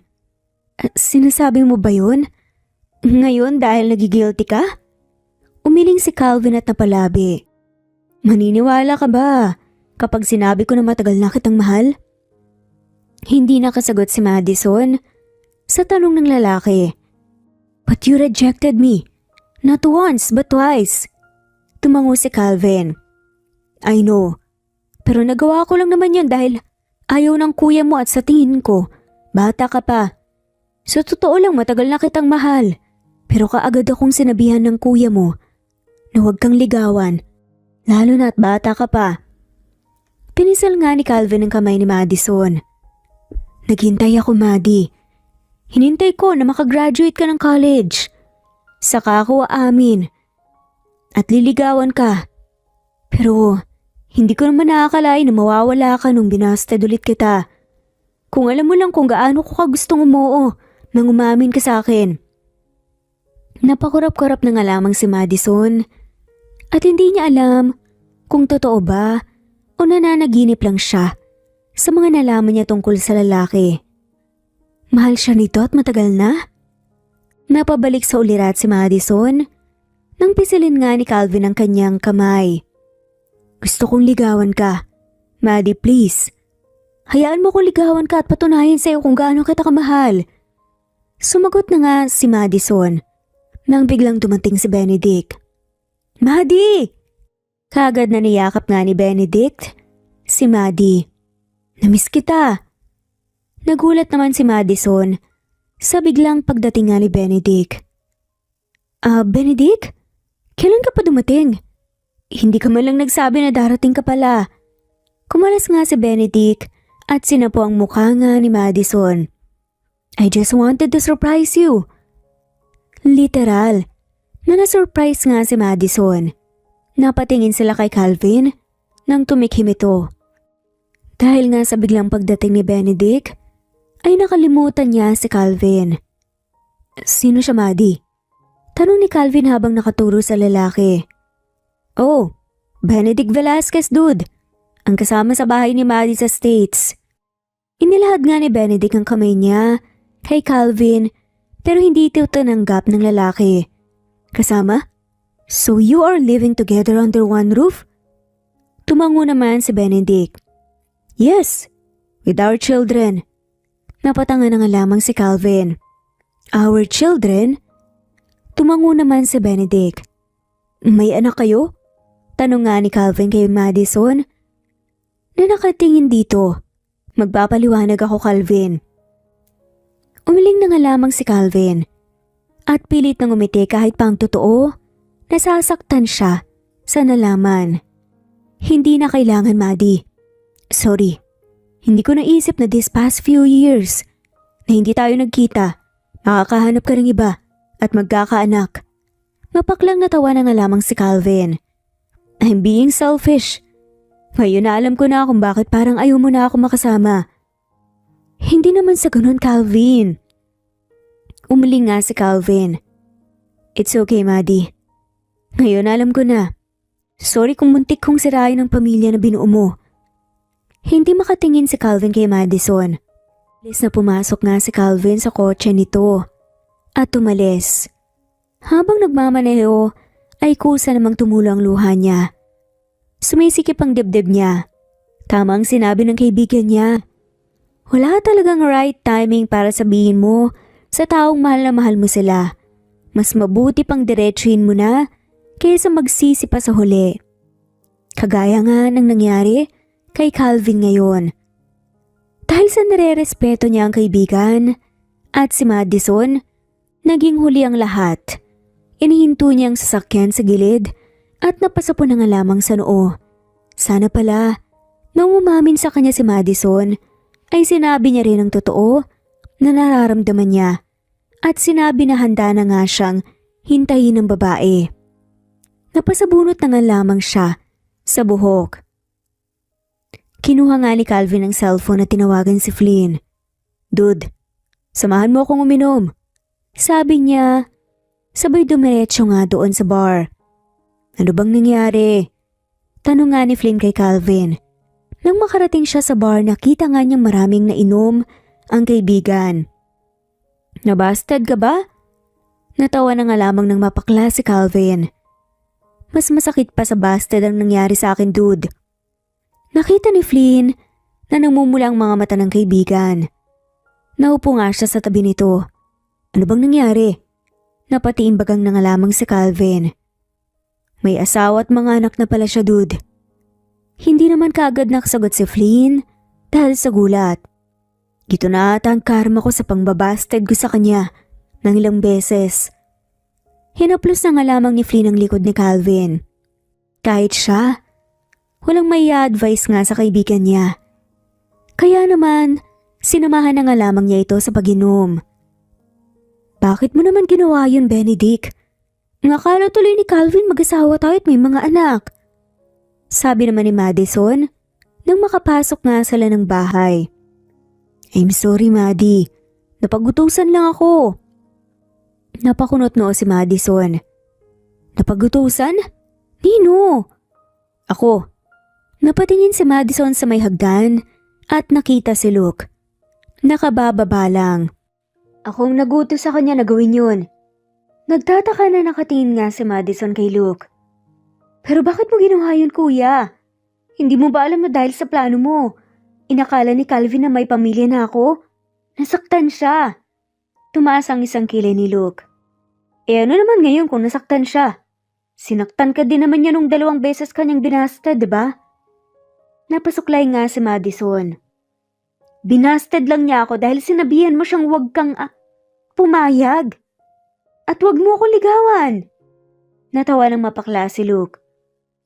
Sinasabi mo ba yun? Ngayon dahil nagigilty ka? Umiling si Calvin at napalabi. Maniniwala ka ba kapag sinabi ko na matagal na kitang mahal? Hindi nakasagot si Madison sa tanong ng lalaki. But you rejected me. Not once but twice. Tumango si Calvin. I know. Pero nagawa ko lang naman yun dahil ayaw ng kuya mo at sa tingin ko, bata ka pa. Sa totoo lang matagal na kitang mahal, pero kaagad akong sinabihan ng kuya mo na huwag kang ligawan, lalo na at bata ka pa. Pinisal nga ni Calvin ang kamay ni Madison. Naghintay ako, Maddie. Hinintay ko na makagraduate ka ng college. Saka ako aamin. At liligawan ka. Pero hindi ko naman nakakalain na mawawala ka nung binasted ulit kita. Kung alam mo lang kung gaano ko ka gustong umuo nang umamin ka sa akin. Napakurap-kurap na nga lamang si Madison at hindi niya alam kung totoo ba o nananaginip lang siya sa mga nalaman niya tungkol sa lalaki. Mahal siya nito at matagal na? Napabalik sa ulirat si Madison nang pisilin nga ni Calvin ang kanyang kamay. Gusto kong ligawan ka. Maddie, please. Hayaan mo kong ligawan ka at patunayan sa'yo kung gaano kita kamahal. Sumagot na nga si Madison nang biglang dumating si Benedict. Maddie! Kagad na niyakap nga ni Benedict si Maddie. Namiss kita. Nagulat naman si Madison sa biglang pagdating nga ni Benedict. Benedict? Kailan ka pa dumating? Hindi ka man lang nagsabi na darating ka pala. Kumalas nga si Benedict at sinapo ang mukha nga ni Madison. I just wanted to surprise you. Literal, na na-surprise nga si Madison. Napatingin sila kay Calvin nang tumikhim ito. Dahil nga sa biglang pagdating ni Benedict, ay nakalimutan niya si Calvin. Sino siya, Maddie? Tanong ni Calvin habang nakaturo sa lalaki. Oh, Benedict Velasquez, dude. Ang kasama sa bahay ni Maddie sa States. Inilahad nga ni Benedict ang kamay niya kay Calvin pero hindi ito tinanggap ng lalaki. Kasama? So you are living together under one roof? Tumango naman si Benedict. Yes, with our children. Napatanga na nga lamang si Calvin. Our children? Tumango naman si Benedict. May anak kayo? Tanong nga ni Calvin kay Madison. Na nakatingin dito. Magpapaliwanag ako, Calvin. Umiling na nga lamang si Calvin. At pilit nang umiti kahit pang totoo, nasasaktan siya sa nalaman. Hindi na kailangan, Maddie. Sorry. Hindi ko naisip na this past few years na hindi tayo nagkita, makakahanap ka ng iba at magkakaanak. Mapaklang natawa na nga lamang si Calvin. I'm being selfish. Ngayon na alam ko na kung bakit parang ayaw mo na ako makasama. Hindi naman sa ganun, Calvin. Umiling nga si Calvin. It's okay, Maddie. Ngayon alam ko na. Sorry kung muntik kong sirain ang pamilya na binuo mo. Hindi makatingin si Calvin kay Madison. Alis na pumasok nga si Calvin sa kotse nito. At tumalis. Habang nagmamaneho, ay kusa namang tumulo ang luha niya. Sumisikip ang dibdib niya. Tama ang sinabi ng kaibigan niya. Wala talagang right timing para sabihin mo sa taong mahal na mahal mo sila. Mas mabuti pang diretsuhin mo na kaysa magsisi pa sa huli. Kagaya nga ng nangyari kay Calvin ngayon. Dahil sa nare-respeto niya ang kaibigan at si Madison, naging huli ang lahat. Inihinto niya ang sasakyan sa gilid at napasapo na nga lamang sa noo. Sana pala, nung umamin sa kanya si Madison, ay sinabi niya rin ang totoo na nararamdaman niya at sinabi na handa na nga siyang hintayin ng babae. Napasabunot na nga lamang siya sa buhok. Kinuha nga ni Calvin ang cellphone at tinawagan si Flynn. Dude, samahan mo akong uminom. Sabi niya, sabay dumiretso nga doon sa bar. Ano bang nangyari? Tanong nga ni Flynn kay Calvin. Nang makarating siya sa bar, nakita nga niyang maraming nainom ang kaibigan. Nabasted ka ba? Natawa na nga lamang ng mapakla si Calvin. Mas masakit pa sa busted ang nangyari sa akin, dude. Nakita ni Flynn na namumula ang mga mata ng kaibigan. Naupo nga siya sa tabi nito. Ano bang nangyari? Napatiimbagang na nga lamang si Calvin. May asawa at mga anak na pala siya, dude. Hindi naman kaagad nakasagot si Flynn dahil sa gulat. Gito na ata ang karma ko sa pangbabasted ko sa kanya ng ilang beses. Hinaplos na nga lamang ni Flynn ang likod ni Calvin. Kahit siya, walang may advice nga sa kaibigan niya. Kaya naman, sinamahan na nga lamang niya ito sa pag-inom. Bakit mo naman ginawa yun, Benedict? Nakala tuloy ni Calvin mag-asawa tayo at may mga anak. Sabi naman ni Madison nang makapasok nga sila ng bahay. I'm sorry, Maddie. Napagutusan lang ako. Napakunot noo si Madison. Napagutusan? Nino? Ako. Napatingin si Madison sa may hagdan at nakita si Luke. Nakabababa lang. Akong nagutos sa kanya na gawin yun. Nagtataka na nakatingin nga si Madison kay Luke. Pero bakit mo ginawa yun, kuya? Hindi mo ba alam na dahil sa plano mo, inakala ni Calvin na may pamilya na ako? Nasaktan siya. Tumaas ang isang kilay ni Luke. Ano naman ngayon kung nasaktan siya? Sinaktan ka din naman niya nung 2 beses kanyang binasted, diba? Napasuklay nga si Madison. Binasted lang niya ako dahil sinabihan mo siyang huwag kang pumayag. At huwag mo ako ligawan. Natawa ng mapakla si Luke.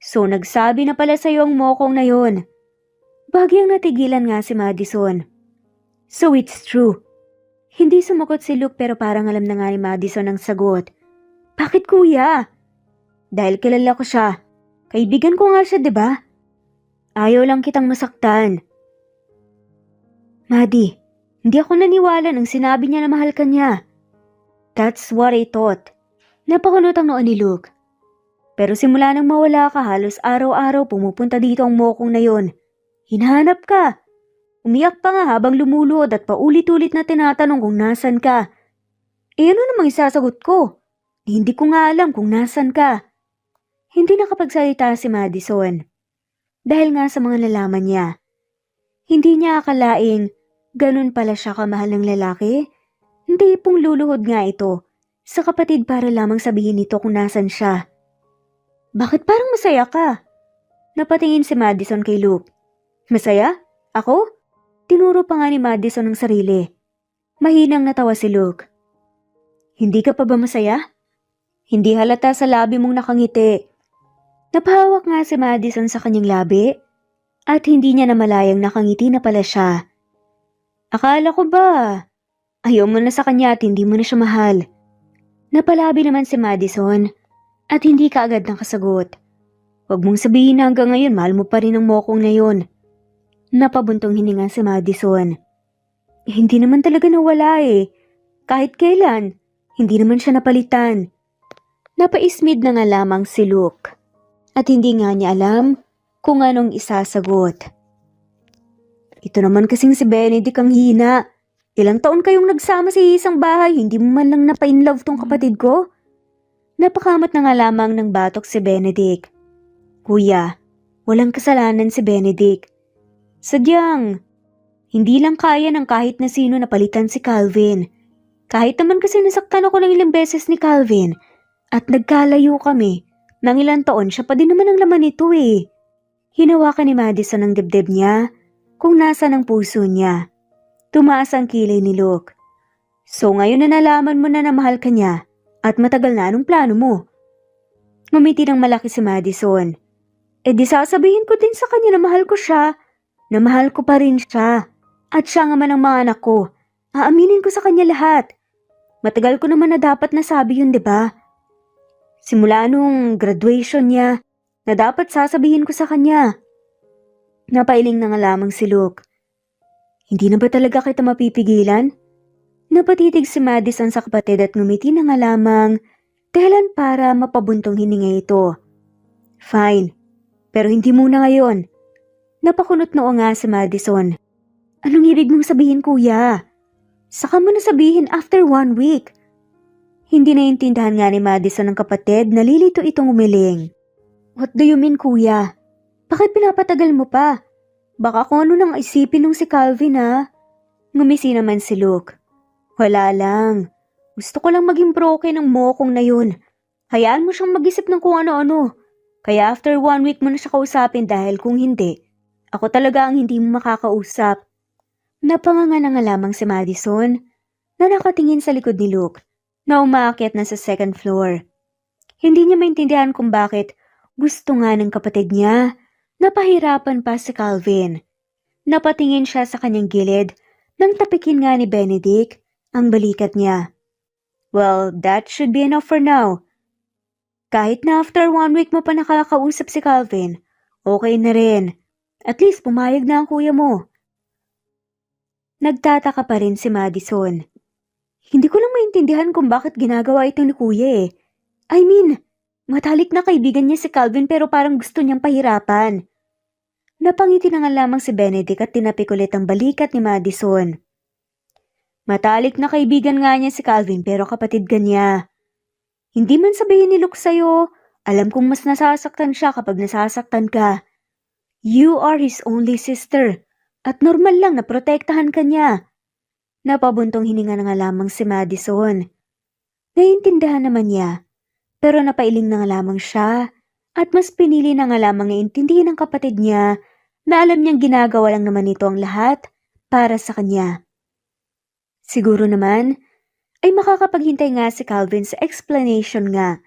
So nagsabi na pala sa'yo ang mokong na yon. Bagyang natigilan nga si Madison. So it's true. Hindi sumagot si Luke pero parang alam na nga ni Madison ang sagot. Bakit, kuya? Dahil kilala ko siya. Kaibigan ko nga siya, diba? Ayaw lang kitang masaktan. Maddie, hindi ako naniwala nang sinabi niya na mahal ka niya. That's what I thought. Napakunot ang noon ni Luke. Pero simula nang mawala ka, halos araw-araw pumupunta dito ang mokong na yon. Hinahanap ka. Umiyak pa nga habang lumulod at paulit-ulit na tinatanong kung nasan ka. Ano namang isasagot ko? Hindi ko nga alam kung nasan ka. Hindi nakapagsalita si Madison. Dahil nga sa mga nalaman niya. Hindi niya akalaing ganun pala siya kamahal ng lalaki. Hindi pong luluhod nga ito sa kapatid para lamang sabihin nito kung nasan siya. Bakit parang masaya ka? Napatingin si Madison kay Luke. Masaya? Ako? Tinuro pa nga ni Madison ang sarili. Mahinang natawa si Luke. Hindi ka pa ba masaya? Hindi halata sa labi mong nakangiti. Napahawak nga si Madison sa kanyang labi at hindi niya namalayang nakangiti na pala siya. Akala ko ba? Ayaw mo na sa kanya at hindi mo na siya mahal. Napalabi naman si Madison at hindi ka agad nakasagot. Huwag mong sabihin na hanggang ngayon mahal mo pa rin ang mokong na yun. Napabuntong hininga si Madison. Hindi naman talaga nawala eh. Kahit kailan, hindi naman siya napalitan. Napaismid na nga lamang si Luke. At hindi nga niya alam kung anong isasagot. Ito naman kasing si Benedict ang hina. Ilang taon kayong nagsama sa isang bahay, hindi mo man lang napa-inlove tong kapatid ko? Napakamot na nga lamang ng batok si Benedict. Kuya, walang kasalanan si Benedict. Sadyang, hindi lang kaya ng kahit na sino na palitan si Calvin. Kahit naman kasi nasaktan ako ng ilang beses ni Calvin at nagkalayo kami. Nang ilang taon siya pa din naman ang laman nito eh. Hinawakan ni Madison ang dibdib niya kung nasa ng puso niya. Tumaas ang kilay ni Luke. So ngayon na nalaman mo na mahal ka niya at matagal na anong plano mo? Ngumiti ng malaki si Madison. Eh di sasabihin ko din sa kanya na mahal ko siya. Na mahal ko pa rin siya. At siya nga man ang mga anak ko. Aaminin ko sa kanya lahat. Matagal ko naman na dapat nasabi yun, di ba? Simula nung graduation niya, na dapat sasabihin ko sa kanya. Napailing na nga lamang si Luke. Hindi na ba talaga kita mapipigilan? Napatitig si Madison sa kapatid at ngumiti na nga lamang dahilan para mapabuntong hininga ito. Fine, pero hindi muna ngayon. Napakunot noo nga si Madison. Anong ibig mong sabihin, kuya? Saka mo na sabihin after 1 week. Hindi naiintindihan nga ni Madison ng kapatid, nalilito itong umiling. What do you mean, kuya? Bakit pinapatagal mo pa? Baka kung ano nang isipin nung si Calvin ha? Ngumisi naman si Luke. Wala lang. Gusto ko lang maging broken ng mokong na yun. Hayaan mo siyang mag-isip ng kung ano-ano. Kaya after 1 week mo na siya kausapin dahil kung hindi, ako talaga ang hindi mo makakausap. Napanganga na nga lamang si Madison na nakatingin sa likod ni Luke na umaakyat na sa 2nd floor. Hindi niya maintindihan kung bakit gusto nga ng kapatid niya na pahirapan pa si Calvin. Napatingin siya sa kanyang gilid nang tapikin nga ni Benedict ang balikat niya. Well, that should be enough for now. Kahit na after 1 week mo pa nakakausap si Calvin, okay na rin. At least pumayag na ang kuya mo. Nagtataka pa rin si Madison. Hindi ko lang maintindihan kung bakit ginagawa ito ni kuya eh. I mean, matalik na kaibigan niya si Calvin pero parang gusto niyang pahirapan. Napangiti na nga lamang si Benedict at tinapik ulit ang balikat ni Madison. Matalik na kaibigan nga niya si Calvin pero kapatid ka niya. Hindi man sabihin ni Luke sa'yo, alam kong mas nasasaktan siya kapag nasasaktan ka. You are his only sister at normal lang na protektahan ka niya. Napabuntong hininga na nga lamang si Madison. Naiintindihan naman niya, pero napailing na nga lamang siya at mas pinili na nga lamang na intindihin ng kapatid niya na alam niyang ginagawa lang naman ito ang lahat para sa kanya. Siguro naman ay makakapaghintay nga si Calvin sa explanation nga.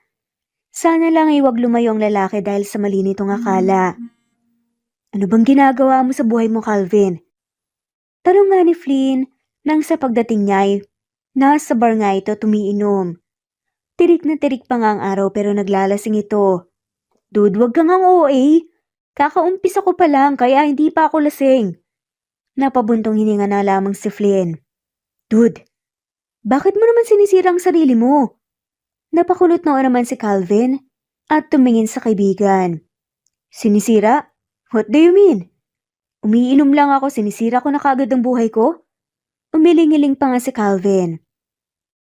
Sana lang ay wag lumayo ang lalaki dahil sa mali nitong akala. Ano bang ginagawa mo sa buhay mo, Calvin? Tanong nga ni Flynn nang sa pagdating niya ay nasa bar nga ito tumiinom. Tirik na tirik pa nga ang araw pero naglalasing ito. Dude, wag kang ang OA. Kakaumpisa ko pa lang kaya hindi pa ako lasing. Napabuntong hininga na lamang si Flynn. Dude, bakit mo naman sinisira ang sarili mo? Napakulot noo naman si Calvin at tumingin sa kaibigan. Sinisira? What do you mean? Umiinom lang ako, sinisira ko na kagad ang buhay ko? Umiling-iling pa nga si Calvin.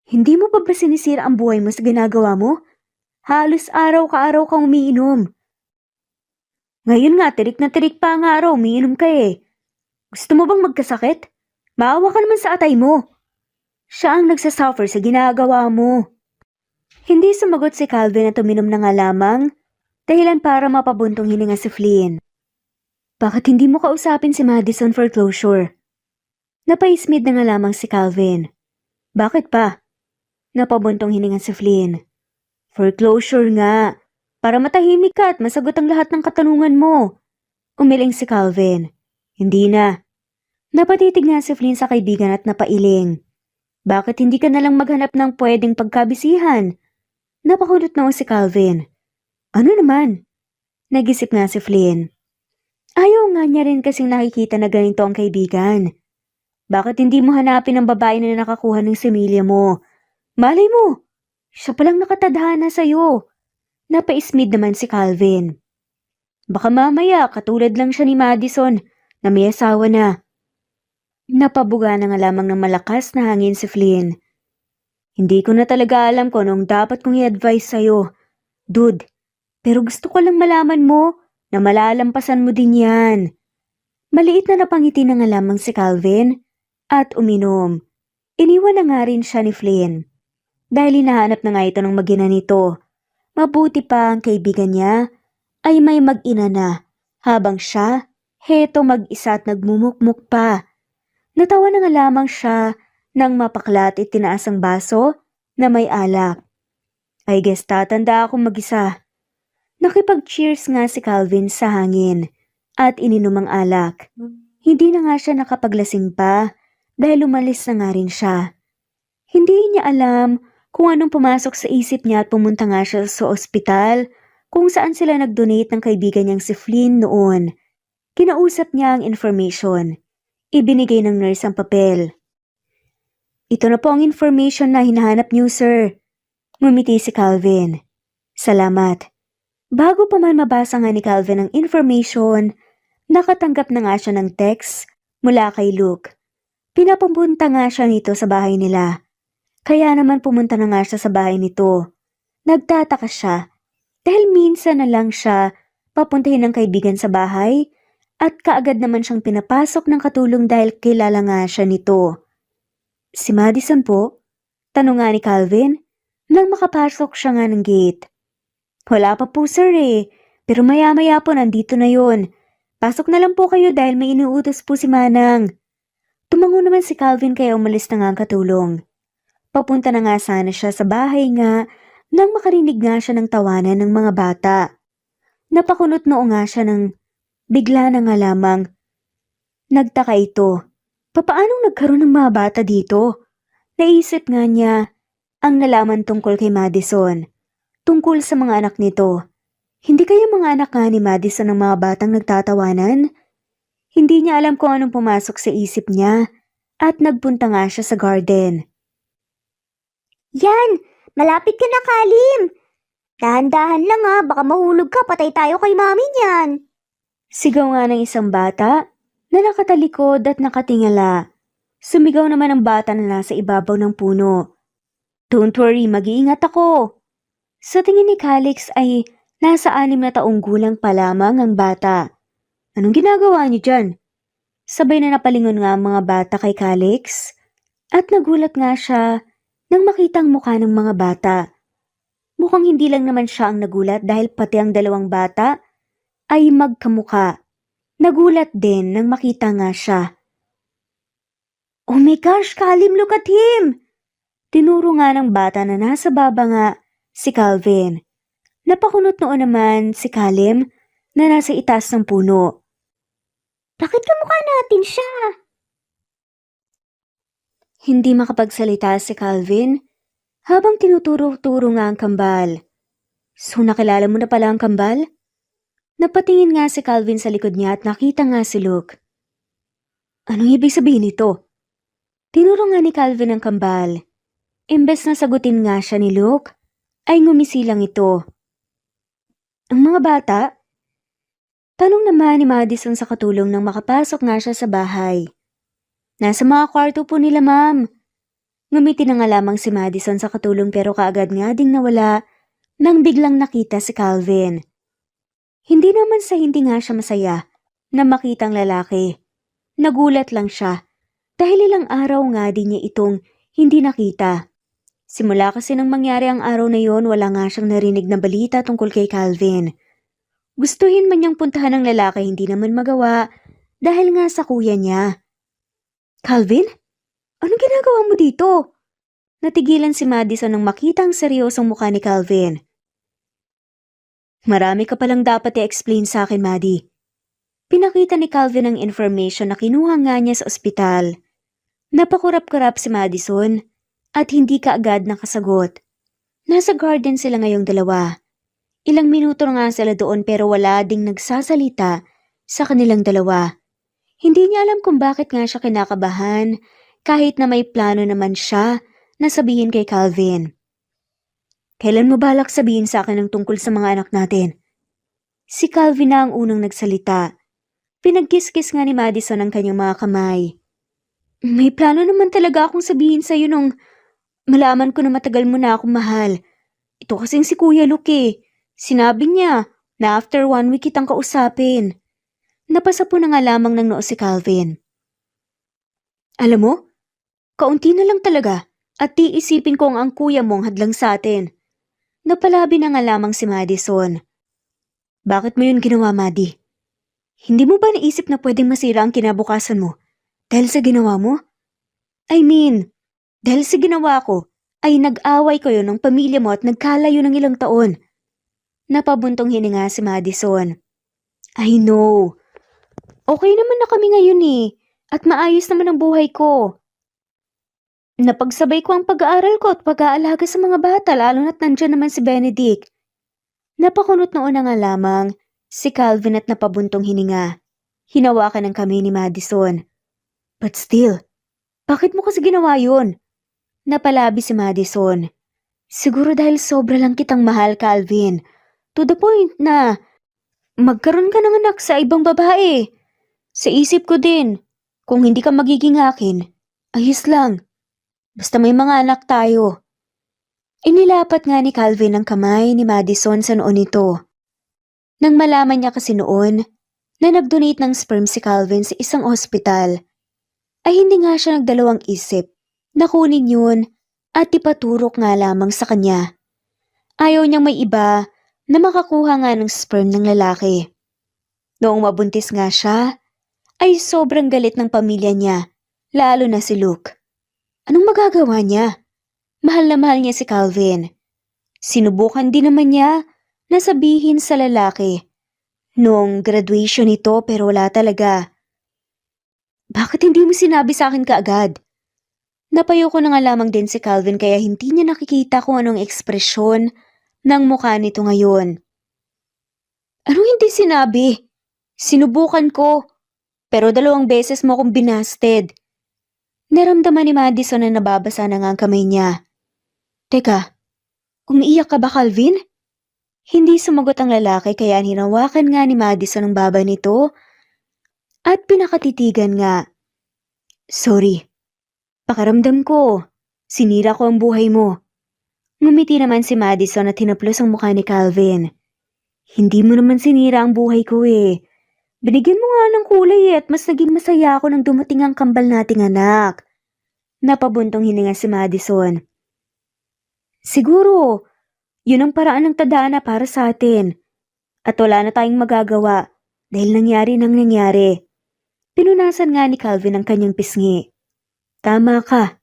Hindi mo pa ba sinisira ang buhay mo sa ginagawa mo? Halos araw-araw kang umiinom. Ngayon nga, tirik na tirik pa ang araw, umiinom ka eh. Gusto mo bang magkasakit? Maawa ka naman sa atay mo. Siya ang nagsasuffer sa ginagawa mo. Hindi sumagot si Calvin at uminom na nga lamang, dahilan para mapabuntong hininga si Flynn. Bakit hindi mo kausapin si Madison for closure? Napaismid na nga lamang si Calvin. Bakit pa? Napabuntong hininga si Flynn. For closure nga, para matahimik ka at masagot ang lahat ng katanungan mo. Umiling si Calvin. Hindi na. Napatitig nga si Flynn sa kaibigan at napailing. Bakit hindi ka nalang maghanap ng pwedeng pagkabisihan? Napakulot noon si Calvin. Ano naman? Nag-isip nga si Flynn. Ayaw nga niya rin kasing nakikita na ganito ang kaibigan. Bakit hindi mo hanapin ang babae na nakakuha ng similya mo? Malay mo, siya palang nakatadhana sa'yo. Napaismid naman si Calvin. Baka mamaya katulad lang siya ni Madison na may asawa na. Napabuga na nga lamang ng malakas na hangin si Flynn. Hindi ko na talaga alam kung anong dapat kong i-advise sa'yo. Dude, pero gusto ko lang malaman mo na malalampasan mo din yan. Maliit na napangiti na nga lamang si Calvin at uminom. Iniwan na nga rin siya ni Flynn. Dahil hinahanap na nga ito ng mag-ina nito. Mabuti pa ang kaibigan niya ay may mag-ina na, habang siya, heto mag-isa at nagmumukmuk pa. Natawa na nga lamang siya nang mapaklat at tinaas ang baso na may alak. I guess tatanda akong mag-isa. Nakipag-cheers nga si Calvin sa hangin at ininom ang alak. Hindi na nga siya nakapaglasing pa dahil umalis na nga rin siya. Hindi niya alam kung anong pumasok sa isip niya at pumunta nga siya sa ospital kung saan sila nag-donate ng kaibigan niyang si Flynn noon. Kinausap niya ang information. Ibinigay ng nurse ang papel. Ito na po ang information na hinahanap niyo, sir. Ngumiti si Calvin. Salamat. Bago pa man mabasa nga ni Calvin ang information, nakatanggap na nga siya ng text mula kay Luke. Pinapupunta nga siya nito sa bahay nila. Kaya naman pumunta na nga siya sa bahay nito. Nagtataka siya dahil minsan na lang siya papuntahin ng kaibigan sa bahay at kaagad naman siyang pinapasok ng katulong dahil kilala nga siya nito. Si Madison po? Tanong nga ni Calvin nang makapasok siya nga ng gate. Wala pa po sir eh, pero maya-maya po nandito na yon. Pasok na lang po kayo dahil may inuutos po si Manang. Tumango naman si Calvin kaya umalis na nga ang katulong. Papunta na nga sana siya sa bahay nga nang makarinig nga siya ng tawanan ng mga bata. Napakunot noo nga siya ng bigla na nga lamang. Nagtaka ito. Papaanong nagkaroon ng mga bata dito? Naisip nga niya ang nalaman tungkol kay Madison. Tungkol sa mga anak nito. Hindi kaya mga anak nga ni Madison ang mga batang nagtatawanan? Hindi niya alam kung anong pumasok sa isip niya at nagpunta nga siya sa garden. Yan! Malapit ka na, Kalim! Dahan-dahan lang baka mahulog ka, patay tayo kay mami niyan. Sigaw nga ng isang bata na nakatalikod at nakatingala. Sumigaw naman ang bata na nasa ibabaw ng puno. Don't worry, mag-iingat ako. Sa tingin ni Calix ay nasa 6 na taong gulang pa lamang ang bata. Anong ginagawa niyo dyan? Sabay na napalingon nga ang mga bata kay Calix at nagulat nga siya nang makita ang mukha ng mga bata. Mukhang hindi lang naman siya ang nagulat dahil pati ang dalawang bata ay magkamuka. Nagulat din nang makita nga siya. Oh my gosh, Kalim, look at him! Tinuro nga ng bata na nasa baba nga si Calvin. Napakunot noon naman si Kalim na nasa itaas ng puno. Bakit kamukha natin siya? Hindi makapagsalita si Calvin habang tinuturo-turo nga ang kambal. So nakilala mo na pala ang kambal? Napatingin nga si Calvin sa likod niya at nakita nga si Luke. Anong ibig sabihin nito? Tinuro nga ni Calvin ang kambal. Imbes na sagutin nga siya ni Luke, ay ngumisi lang ito. Ang mga bata? Tanong naman ni Madison sa katulong nang makapasok nga siya sa bahay. Nasa mga kwarto po nila, ma'am. Ngumiti na nga lamang si Madison sa katulong pero kaagad nga ding nawala nang biglang nakita si Calvin. Hindi naman sa hindi nga siya masaya na makitang lalaki. Nagulat lang siya dahil ilang araw nga din niya itong hindi nakita. Simula kasi nang mangyari ang araw na yon, wala nga siyang narinig na balita tungkol kay Calvin. Gustuhin man niyang puntahan ng lalaki, hindi naman magawa dahil nga sa kuya niya. Calvin? Anong ginagawa mo dito? Natigilan si Madison nang makita ang seryosong mukha ni Calvin. Marami ka palang dapat i-explain sa akin, Maddie. Pinakita ni Calvin ang information na kinuha nga niya sa ospital. Napakurap-kurap si Madison at hindi kaagad nakasagot. Nasa garden sila ngayong dalawa. Ilang minuto nga sila doon pero wala ding nagsasalita sa kanilang dalawa. Hindi niya alam kung bakit nga siya kinakabahan kahit na may plano naman siya na sabihin kay Calvin. Kailan mo balak sabihin sa akin ang tungkol sa mga anak natin? Si Calvin na ang unang nagsalita. Pinagkiskis nga ni Madison ang kanyang mga kamay. May plano naman talaga akong sabihin sa'yo nung malaman ko na matagal mo na akong mahal. Ito kasing si Kuya Luke eh. Sinabi niya na after 1 week kitang kausapin. Napasa po na nga lamang ng noo si Calvin. Alam mo, kaunti na lang talaga at tiisipin kong ang kuya mong hadlang sa atin. Napalabi na nga lamang si Madison. Bakit mo yun ginawa, Maddie? Hindi mo ba naisip na pwedeng masira ang kinabukasan mo dahil sa ginawa mo? I mean, dahil sa ginawa ko ay nag-away kayo ng pamilya mo at nagkalayo ng ilang taon. Napabuntong hininga si Madison. I know. Okay naman na kami ngayon eh at maayos naman ang buhay ko. Napagsabay ko ang pag-aaral ko at pag-aalaga sa mga bata lalo na't nandyan naman si Benedict. Napakunot noon na nga lamang si Calvin at napabuntong hininga. Hinawakan ng kamay ni Madison. But still, bakit mo kasi ginawa yun? Napalabi si Madison. Siguro dahil sobra lang kitang mahal, Calvin. To the point na magkaroon ka ng anak sa ibang babae. Sa isip ko din, kung hindi ka magiging akin, ayos lang. Basta may mga anak tayo. Inilapat nga ni Calvin ang kamay ni Madison sa noon nito. Nang malaman niya kasi noon na nag-donate ng sperm si Calvin sa isang ospital, ay hindi nga siya nagdalawang isip na kunin yun at ipaturok nga lamang sa kanya. Ayaw niyang may iba na makakuha nga ng sperm ng lalaki. Noong mabuntis nga siya, ay sobrang galit ng pamilya niya, lalo na si Luke. Anong magagawa niya? Mahal na mahal niya si Calvin. Sinubukan din naman niya na sabihin sa lalaki noong graduation nito pero wala talaga. Bakit hindi mo sinabi sa akin kaagad? Napayo ko na nga lamang din si Calvin kaya hindi niya nakikita kung anong ekspresyon ng mukha nito ngayon. Anong hindi sinabi? Sinubukan ko, pero 2 beses mo akong binasted. Naramdaman ni Madison na nababasa na nga ang kamay niya. Teka, umiiyak ka ba, Calvin? Hindi sumagot ang lalaki kaya hinawakan nga ni Madison ang baba nito at pinakatitigan nga. Sorry, pakaramdam ko. Sinira ko ang buhay mo. Ngumiti naman si Madison at hinaplos ang mukha ni Calvin. Hindi mo naman sinira ang buhay ko eh. Binigyan mo nga ng kulay at mas naging masaya ako nang dumating ang kambal nating anak. Napabuntong hininga si Madison. Siguro, yun ang paraan ng tadhana para sa atin. At wala na tayong magagawa dahil nangyari nang nangyari. Pinunasan nga ni Calvin ang kanyang pisngi. Tama ka.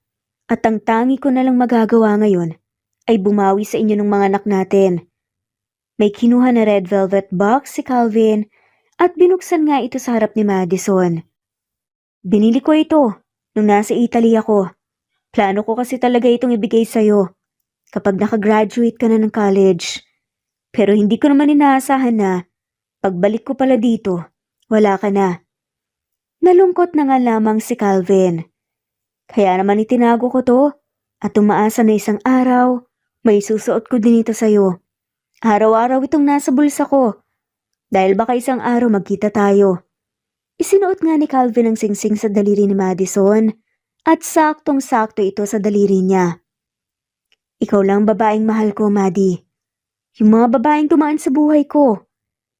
At ang tangi ko na lang magagawa ngayon ay bumawi sa inyo ng mga anak natin. May kinuha na red velvet box si Calvin at binuksan nga ito sa harap ni Madison. Binili ko ito nung nasa Italy ako. Plano ko kasi talaga itong ibigay sa'yo kapag nakagraduate ka na ng college. Pero hindi ko naman inaasahan na pagbalik ko pala dito, wala ka na. Nalungkot na nga lamang si Calvin. Kaya naman itinago ko to at umaasa na isang araw, may susuot ko din ito sa'yo. Araw-araw itong nasa bulsa ko. Dahil baka isang araw magkita tayo. Isinuot nga ni Calvin ang singsing sa daliri ni Madison at saktong-sakto ito sa daliri niya. Ikaw lang babaeng mahal ko, Maddie. Yung mga babaeng tumaan sa buhay ko.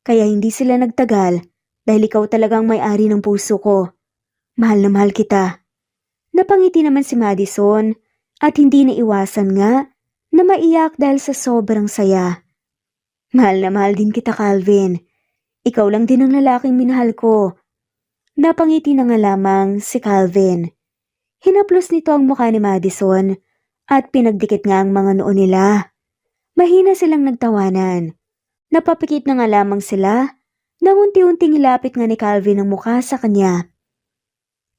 Kaya hindi sila nagtagal dahil ikaw talagang may-ari ng puso ko. Mahal na mahal kita. Napangiti naman si Madison at hindi naiwasan nga na maiyak dahil sa sobrang saya. Mahal na mahal din kita, Calvin. Ikaw lang din ang lalaking minahal ko. Napangiti na nga lamang si Calvin. Hinaplos nito ang mukha ni Madison at pinagdikit nga ang mga noo nila. Mahina silang nagtawanan. Napapikit na nga lamang sila nang unti-unting ilapit nga ni Calvin ang mukha sa kanya.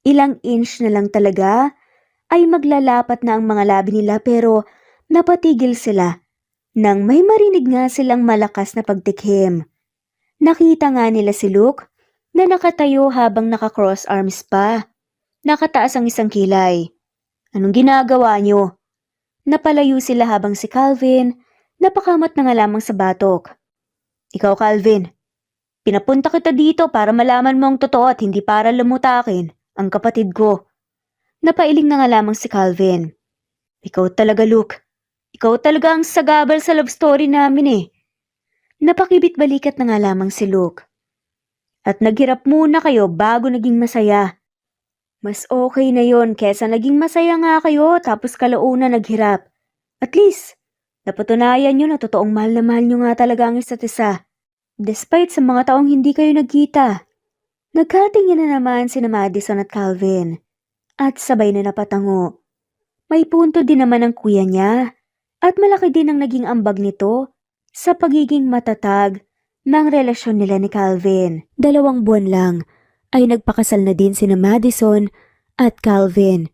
Ilang inch na lang talaga ay maglalapat na ang mga labi nila pero napatigil sila nang may marinig nga silang malakas na pagtikhim. Nakita nga nila si Luke na nakatayo habang naka-cross arms pa. Nakataas ang isang kilay. Anong ginagawa niyo? Napalayo sila habang si Calvin napakamat na nga lamang sa batok. Ikaw, Calvin, pinapunta kita dito para malaman mo ang totoo at hindi para lumutakin ang kapatid ko. Napailing na nga lamang si Calvin. Ikaw talaga, Luke. Ikaw talaga ang sagabal sa love story namin eh. Napakibit balikat na nga lamang si Luke. At naghirap muna kayo bago naging masaya. Mas okay na yon kesa naging masaya nga kayo tapos kalauna naghirap. At least, napatunayan nyo na totoong mahal na mahal nyo nga talaga ang isa't isa. Despite sa mga taong hindi kayo nagkita. Nagkatingin na naman sina Madison at Calvin. At sabay na napatango. May punto din naman ang kuya niya. At malaki din ang naging ambag nito sa pagiging matatag ng relasyon nila ni Calvin. 2 buwan lang ay nagpakasal na din sina Madison at Calvin.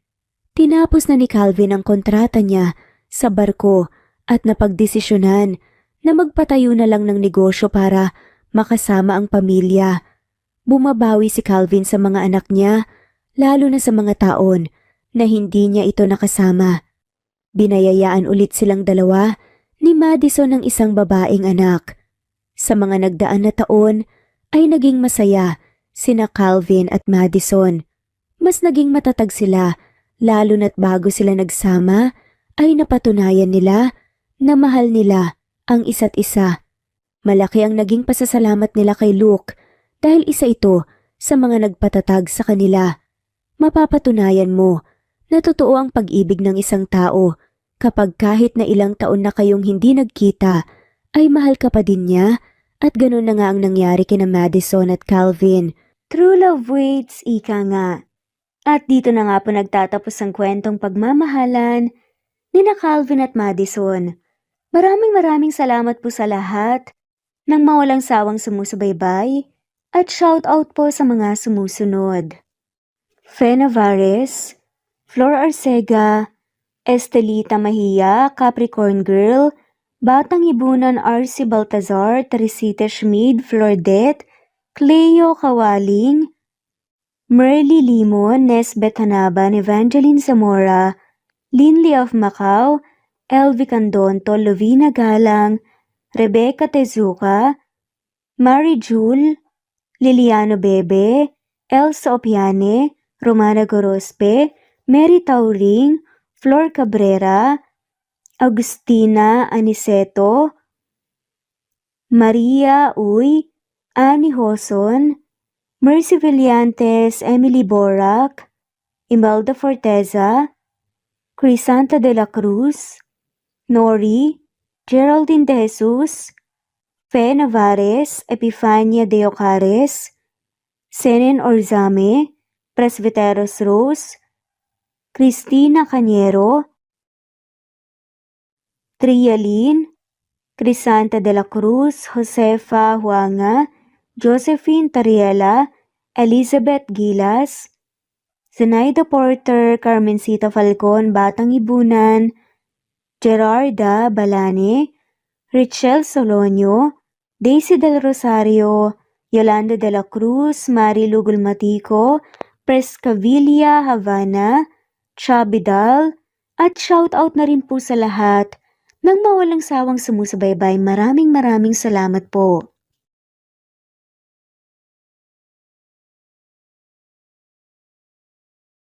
Tinapos na ni Calvin ang kontrata niya sa barko at napagdesisyonan na magpatayo na lang ng negosyo para makasama ang pamilya. Bumabawi si Calvin sa mga anak niya, lalo na sa mga taon na hindi niya ito nakasama. Binayayaan ulit silang dalawa ni Madison ng isang babaeng anak. Sa mga nagdaan na taon ay naging masaya sina Calvin at Madison. Mas naging matatag sila, lalo na't bago sila nagsama ay napatunayan nila na mahal nila ang isa't isa. Malaki ang naging pasasalamat nila kay Luke dahil isa ito sa mga nagpatatag sa kanila. Mapapatunayan mo na totoo ang pag-ibig ng isang tao kapag kahit na ilang taon na kayong hindi nagkita ay mahal ka pa din niya at ganun na nga ang nangyari kina Madison at Calvin. True love waits, ika nga. At dito na nga po nagtatapos ang kwentong pagmamahalan nina Calvin at Madison. Maraming salamat po sa lahat ng mawalang sawang sumusubaybay at shout out po sa mga sumusunod. Fe Navares, Flor Arcega, Estelita Mahia, Capricorn Girl, Batang Ibunan RC Baltazar, Teresita Schmid, Flordette, Cleo Kawaling, Merly Limon, Nesbeth Hanaban, Evangeline Zamora, Linley of Macau, Elvi Candonto, Lovina Galang, Rebecca Tezuka, Mary Jule, Liliano Bebe, Elsa Opiane, Romana Gorospe, Mary Tauring, Flor Cabrera, Agustina Aniceto, Maria Uy, Annie Hoson, Mercy Villantes, Emily Borac, Imelda Forteza, Crisanta de la Cruz, Nori, Geraldine De Jesus, Fe Navares, Epifania de Ocares, Senen Orzame, Presbyteros Rose, Cristina Cañero, Trialin, Crisanta de la Cruz, Josefa Huanga, Josephine Tariela, Elizabeth Gilas, Zenaida Porter, Carmencita Falcon, Batang Ibunan, Gerarda Balane, Richelle Solonio, Daisy del Rosario, Yolanda de la Cruz, Mari Lugulmatico, Prescavilla Havana, Chabidal, at shoutout na rin po sa lahat ng mawalang sawang sumusubaybay. Maraming salamat po.